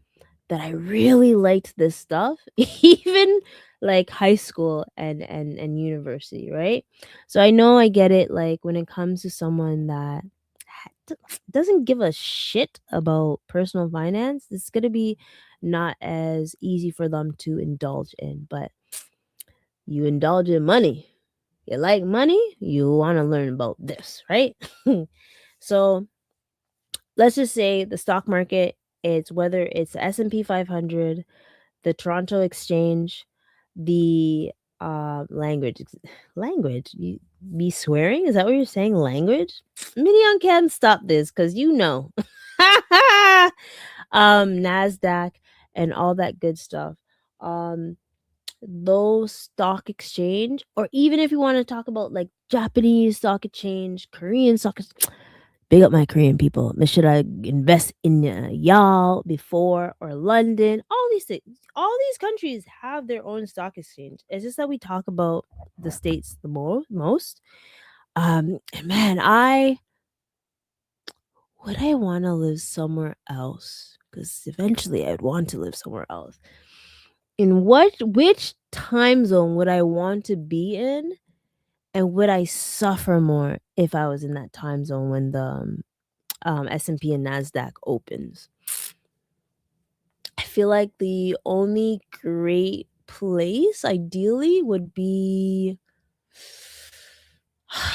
that I really liked this stuff, even like high school and university, right? So I know I get it. Like when it comes to someone that doesn't give a shit about personal finance, it's gonna be not as easy for them to indulge in. But you indulge in money, you like money, you want to learn about this, right? So let's just say the stock market, it's whether it's the S&P 500, the Toronto Exchange, the language. You be swearing? Is that what you're saying? Language? Minion can stop this because NASDAQ and all that good stuff. Those stock exchange, or even if you want to talk about like Japanese stock exchange, Korean stock exchange, big up my Korean people. Should I invest in y'all before or London? All these things, all these countries have their own stock exchange. It's just that we talk about the States the most. And man, I want to live somewhere else because eventually I'd want to live somewhere else. In which time zone would I want to be in, and would I suffer more if I was in that time zone when the S&P and NASDAQ opens? I feel like the only great place ideally would be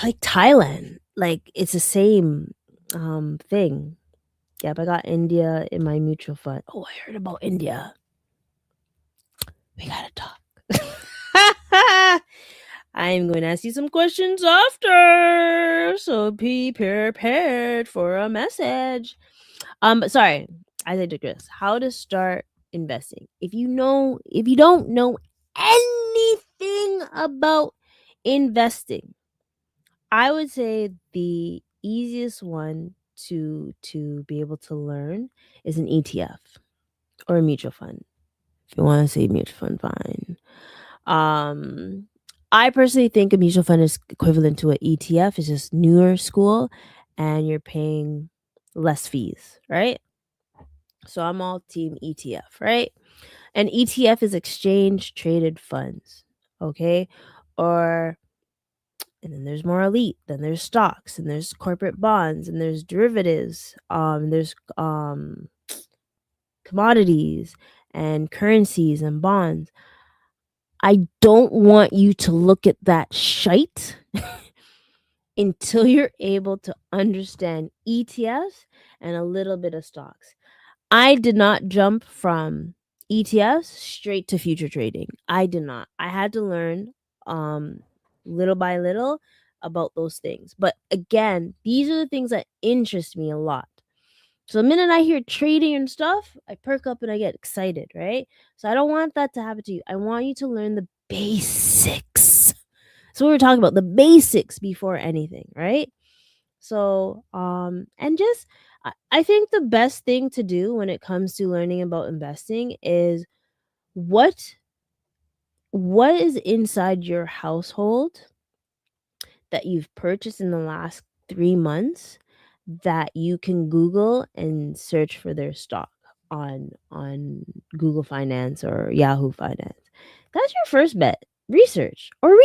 like Thailand. Like it's the same thing. Yep, I got India in my mutual fund. Oh, I heard about India. We gotta talk. I'm going to ask you some questions after, so be prepared for a message. But sorry, as I digress. How to start investing? If you don't know anything about investing, I would say the easiest one to be able to learn is an ETF or a mutual fund. If you want to say mutual fund, fine. I personally think a mutual fund is equivalent to an ETF. It's just newer school, and you're paying less fees, right? So I'm all team ETF, right? An ETF is exchange traded funds, okay? Or and then there's more elite, then there's stocks, and there's corporate bonds, and there's derivatives, there's commodities and currencies and bonds. I don't want you to look at that shite until you're able to understand ETFs and a little bit of stocks. I did not jump from ETFs straight to future trading. I did not. I had to learn little by little about those things. But again, these are the things that interest me a lot. So the minute I hear trading and stuff, I perk up and I get excited, right? So I don't want that to happen to you. I want you to learn the basics. So we were talking about the basics before anything, right? So, and just I think the best thing to do when it comes to learning about investing is what is inside your household that you've purchased in the last 3 months that you can Google and search for their stock on Google Finance or Yahoo Finance. That's your first bet. Research or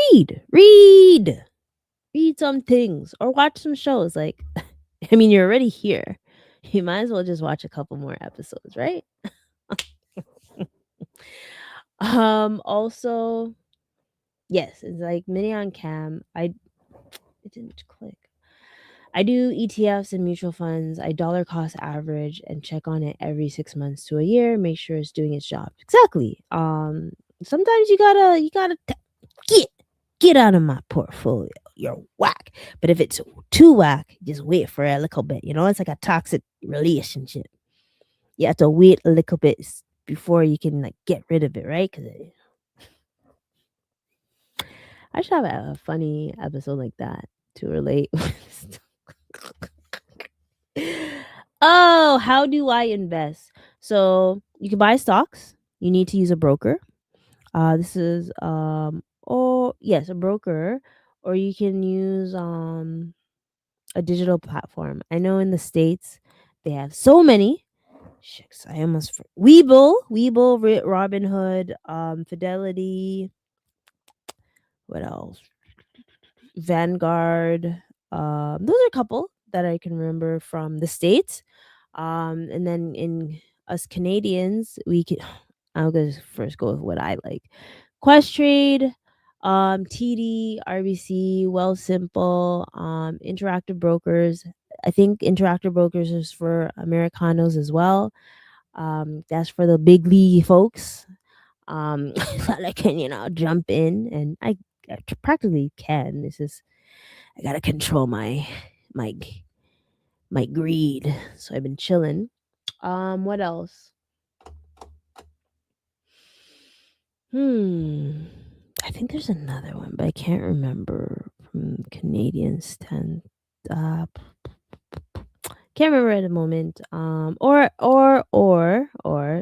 read some things or watch some shows. Like, I mean, you're already here. You might as well just watch a couple more episodes, right? Also, yes, it's like mini on cam. It didn't click. I do ETFs and mutual funds. I dollar cost average and check on it every 6 months to a year. Make sure it's doing its job. Exactly. Sometimes you gotta get out of my portfolio. You're whack. But if it's too whack, just wait for a little bit. You know, it's like a toxic relationship. You have to wait a little bit before you can like get rid of it, right? Because I should have a funny episode like that to relate. Oh, how do I invest? So you can buy stocks. You need to use a broker. This is oh yes, a broker, or you can use a digital platform. I know in the States they have so many. Shucks, I almost Webull, Robinhood, Fidelity. What else? Vanguard. Those are a couple that I can remember from the States. And then in us Canadians, we can. I'll just first go with what I like. Questrade, TD, RBC, Wealthsimple, Interactive Brokers. I think Interactive Brokers is for Americanos as well. That's for the big league folks. That I can, jump in, and I practically can. It's just I gotta control my my greed. So I've been chilling. What else? I think there's another one, but I can't remember from Canadian stand up. Can't remember at the moment. Or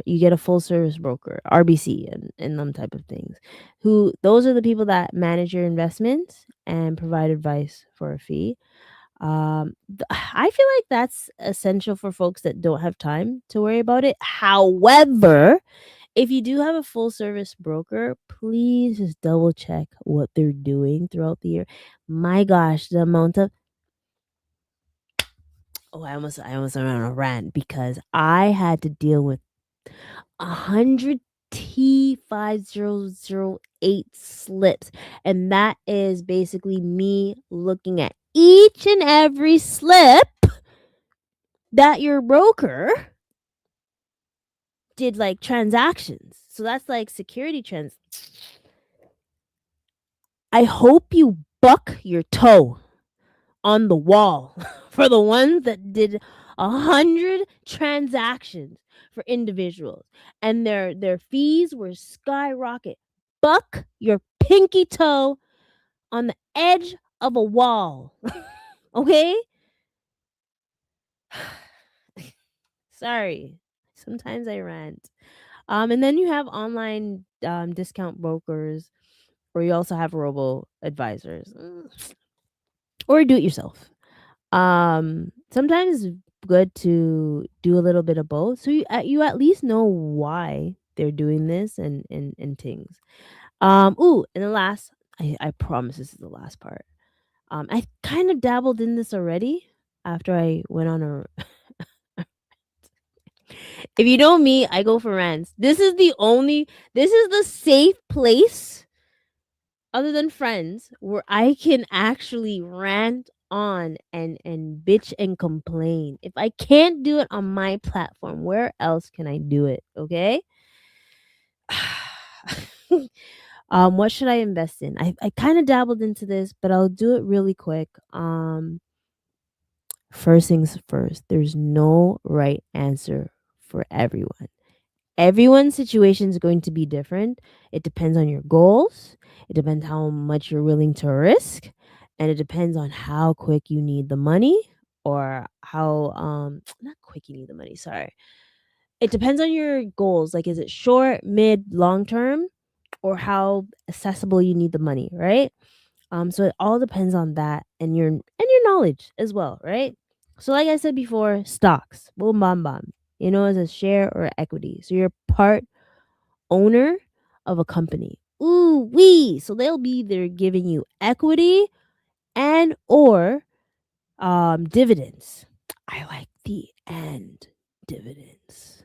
you get a full service broker, RBC, and them type of things. Those are the people that manage your investments and provide advice for a fee. I feel like that's essential for folks that don't have time to worry about it. However, if you do have a full service broker, please just double check what they're doing throughout the year. My gosh, the amount of I almost went on a rant because I had to deal with 100 T5008 slips, and that is basically me looking at each and every slip that your broker did like transactions. So that's like security trends. I hope you buck your toe on the wall for the ones that did 100 transactions for individuals and their fees were skyrocket. Buck your pinky toe on the edge of a wall. Okay? Sorry. Sometimes I rant. And then you have online discount brokers, or you also have robo advisors, or do it yourself. Sometimes it's good to do a little bit of both, so you at least know why they're doing this and things. Ooh, and the last, I promise this is the last part. I kind of dabbled in this already after I went on a. If you know me, I go for rants. This is the safe place other than friends where I can actually rant on and bitch and complain. If I can't do it on my platform, where else can I do it? Okay. What should I invest in? I kind of dabbled into this, but I'll do it really quick. First things first, there's no right answer for everyone. Everyone's situation is going to be different. It depends on your goals. It depends how much you're willing to risk, and it depends on how quick you need the money, or how not quick you need the money, sorry. It depends on your goals. Like, is it short, mid, long term, or how accessible you need the money, right? So it all depends on that, and your knowledge as well, right? So like I said before, stocks, boom bam bam, as a share or equity. So you're part owner of a company. Ooh wee. So they're giving you equity and or dividends. I like the and dividends.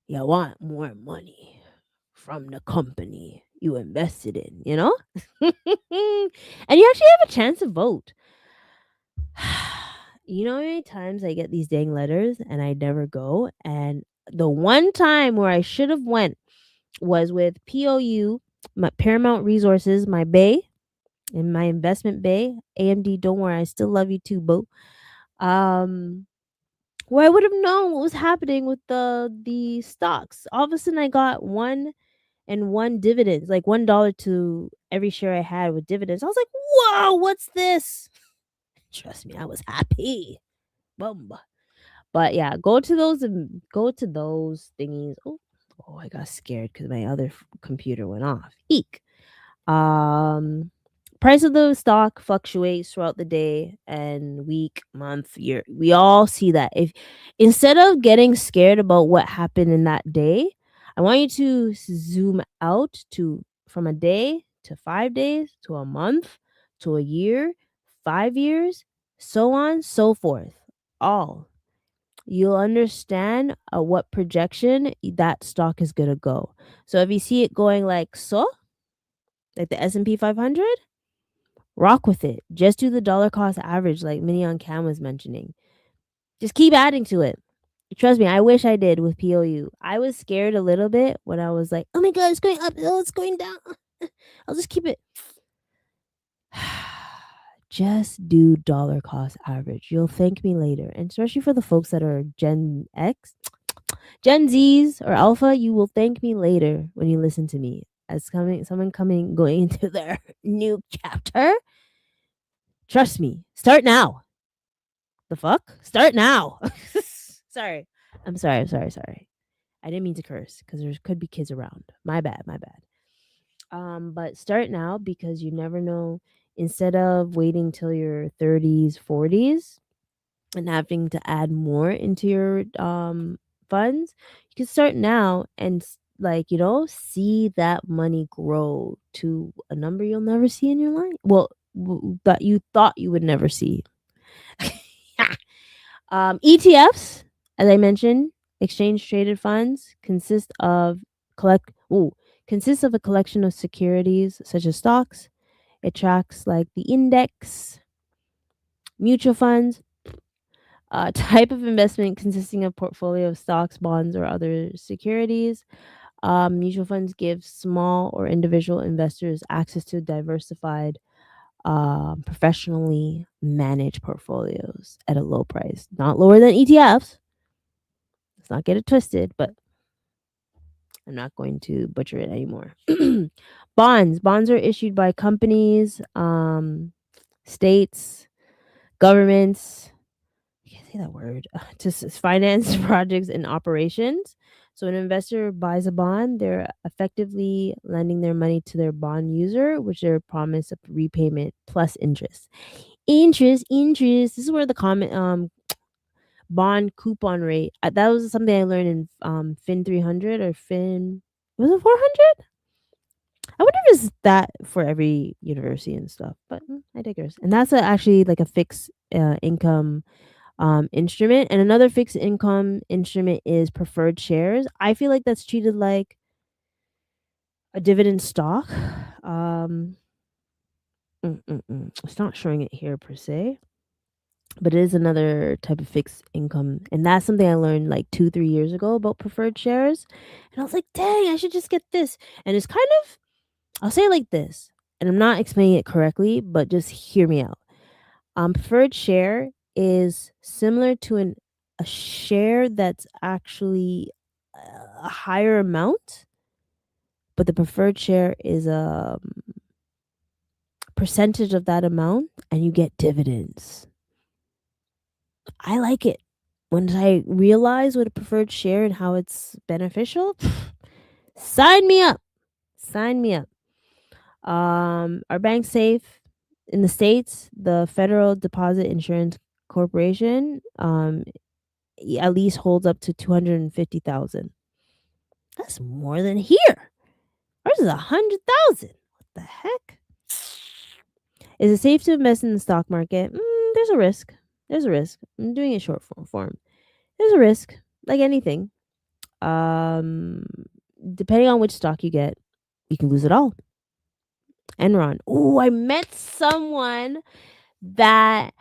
You want more money from the company you invested in, and you actually have a chance to vote. You know how many times I get these dang letters and I never go? And the one time where I should have went was with POU, my Paramount Resources, my bay, in my investment bay. AMD, don't worry, I still love you too, boo. Where I would have known what was happening with the stocks. All of a sudden I got one dividends, like $1 to every share I had with dividends. I was like, whoa, what's this? Trust me, I was happy. Boom. But yeah, go to those thingies. Oh, I got scared because my other computer went off. Eek. Um, Price of the stock fluctuates throughout the day and week, month, year. We all see that. If instead of getting scared about what happened in that day, I want you to zoom out to from a day to 5 days to a month to a year, 5 years, so on, so forth. All you'll understand what projection that stock is gonna go. So if you see it going like the S&P 500, rock with it. Just do the dollar cost average, like Minnie on Cam was mentioning. Just keep adding to it. Trust me, I wish I did with POU. I was scared a little bit when I was like, oh my god, it's going up, oh, it's going down. I'll just keep it. Just do dollar cost average. You'll thank me later. And especially for the folks that are Gen X, Gen Zs or Alpha, you will thank me later when you listen to me. As someone going into their new chapter. Trust me. Start now. The fuck? Start now. Sorry. I'm sorry. I didn't mean to curse because there could be kids around. My bad. But start now because you never know. Instead of waiting till your 30s, 40s, and having to add more into your funds, you can start now and see that money grow to a number you'll never see in your life. Well, that you thought you would never see. ETFs, as I mentioned, exchange traded funds, consists of a collection of securities such as stocks. It tracks like the index, mutual funds, type of investment consisting of portfolio of stocks, bonds, or other securities. Mutual funds give small or individual investors access to diversified, professionally managed portfolios at a low price, not lower than ETFs. Let's not get it twisted, but I'm not going to butcher it anymore. Bonds are issued by companies, states, governments. I can't say that word. To finance projects and operations. So an investor buys a bond, they're effectively lending their money to their bond user, which they're promised a repayment plus interest. Interest. This is where the bond coupon rate. That was something I learned in Fin 300 or Fin. Was it 400? I wonder if it's that for every university and stuff. But I digress. And that's actually like a fixed income instrument. And another fixed income instrument is preferred shares. I feel like that's treated like a dividend stock. It's not showing it here per se, but it is another type of fixed income. And that's something I learned like 2-3 years ago about preferred shares. And I was like, dang, I should just get this. And it's kind of, I'll say it like this, and I'm not explaining it correctly, but just hear me out. Preferred share is similar to a share that's actually a higher amount, but the preferred share is a percentage of that amount, and you get dividends. I like it. Once I realize what a preferred share and how it's beneficial, sign me up. Sign me up. Are banks safe? In the States, the Federal Deposit Insurance Corporation at least holds up to 250,000. That's more than here. Ours is 100,000. What the heck? Is it safe to invest in the stock market? There's a risk. There's a risk. I'm doing it short form. There's a risk, like anything. Depending on which stock you get, you can lose it all. Enron. Oh, I met someone that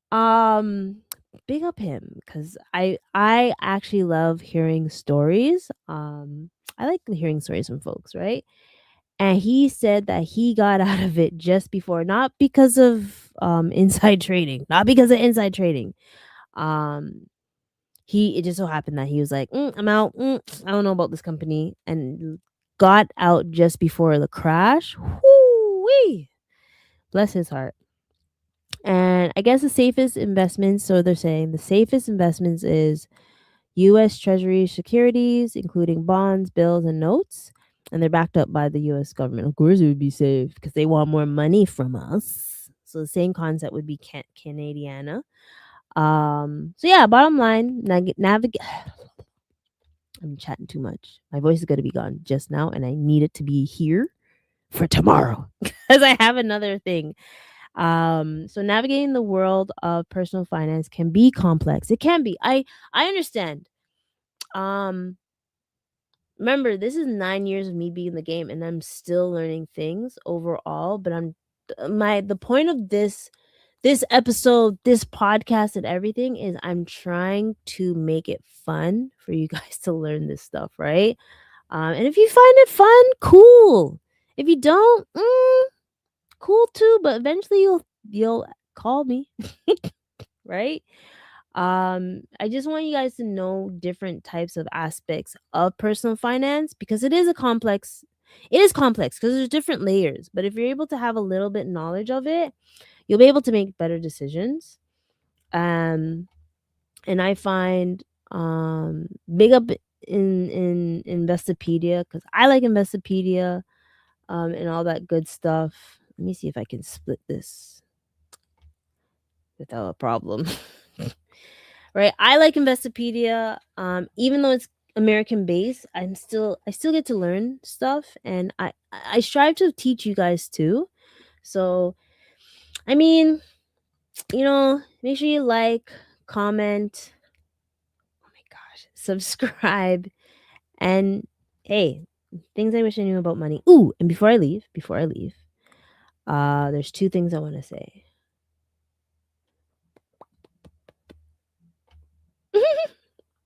big up him because I actually love hearing stories. I like hearing stories from folks, right? And he said that he got out of it just before, not because of inside trading, not because of inside trading. It just so happened that he was like, I'm out. I don't know about this company, and got out just before the crash. Whoo-wee. Bless his heart. And I guess the safest investments, so they're saying the safest investments is US Treasury securities, including bonds, bills, and notes. And they're backed up by the US government. Of course, it would be safe because they want more money from us. So the same concept would be Canadiana. So yeah, bottom line, navigate. I'm chatting too much. My voice is going to be gone just now, and I need it to be here for tomorrow because I have another thing. So navigating the world of personal finance can be complex. It can be. I understand. Remember, this is 9 years of me being in the game, and I'm still learning things overall. But the point of this episode, this podcast, and everything is I'm trying to make it fun for you guys to learn this stuff, right? And if you find it fun, cool. If you don't, cool too. But eventually, you'll call me, right? I just want you guys to know different types of aspects of personal finance because it is complex because there's different layers. But if you're able to have a little bit knowledge of it, you'll be able to make better decisions. And I find big up in Investopedia because I like Investopedia and all that good stuff. Let me see if I can split this without a problem. Right, I like Investopedia. Even though it's American based, I still get to learn stuff, and I strive to teach you guys too. So, I mean, make sure you like, comment, oh my gosh, subscribe, and hey, things I wish I knew about money. Ooh, and before I leave, there's 2 things I want to say.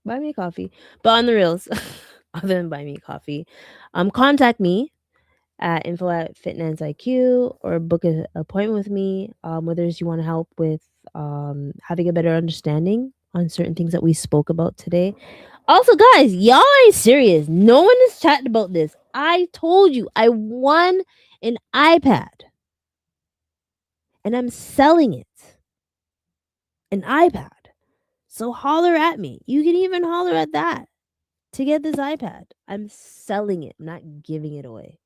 Buy me a coffee, but on the reels. other than buy me coffee, contact me at info@FitnanceIQ or book an appointment with me, whether it's you want to help with having a better understanding on certain things that we spoke about today. Also, guys, y'all ain't serious. No one is chatting about this. I told you I won an iPad and I'm selling it. An iPad. So holler at me. You can even holler at that to get this iPad. I'm selling it. I'm not giving it away.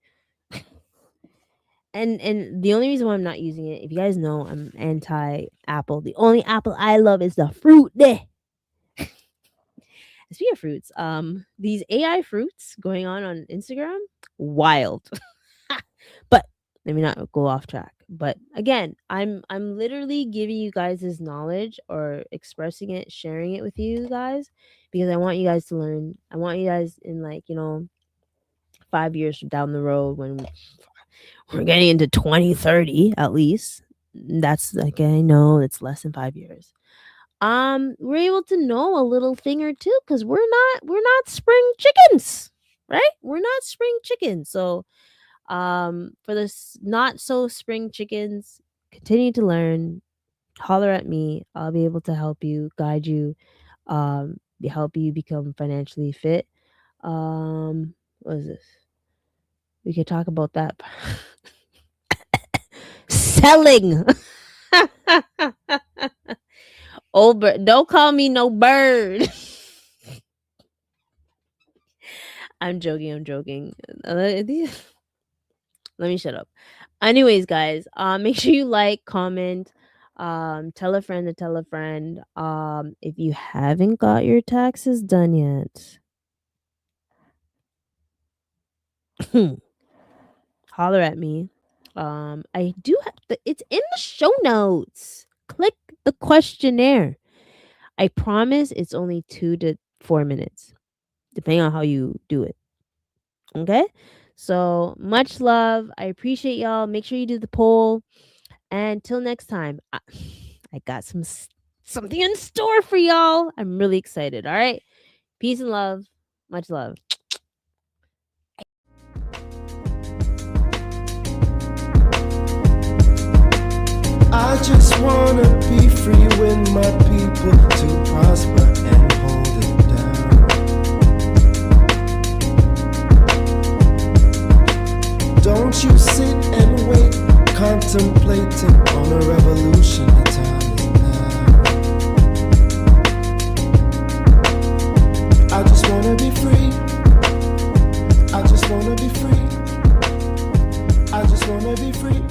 And the only reason why I'm not using it, if you guys know, I'm anti Apple. The only apple I love is the fruit there. Speaking of fruits, these AI fruits going on Instagram, wild. But let me not go off track. But again, I'm literally giving you guys this knowledge or expressing it, sharing it with you guys because I want you guys to learn. I want you guys in 5 years down the road when we're getting into 2030 at least. That's like I know it's less than 5 years. We're able to know a little thing or two because we're not spring chickens, right? We're not spring chickens. So for this not so spring chickens, continue to learn, holler at me. I'll be able to help you, guide you, help you become financially fit. What is this? We could talk about that. Selling. Old bird. Don't call me no bird. I'm joking. Let me shut up. Anyways, guys, make sure you like, comment, tell a friend to tell a friend. If you haven't got your taxes done yet, holler at me. I do have it's in the show notes. Click the questionnaire. I promise it's only 2 to 4 minutes, depending on how you do it. Okay? So much love. I appreciate y'all. Make sure you do the poll. And till next time, I got something in store for y'all. I'm really excited. All right. Peace and love. Much love. I just wanna be free with my people to prosper and hold it down. Don't you sit and wait, contemplating on a revolution. The time is now. I just wanna be free. I just wanna be free. I just wanna be free.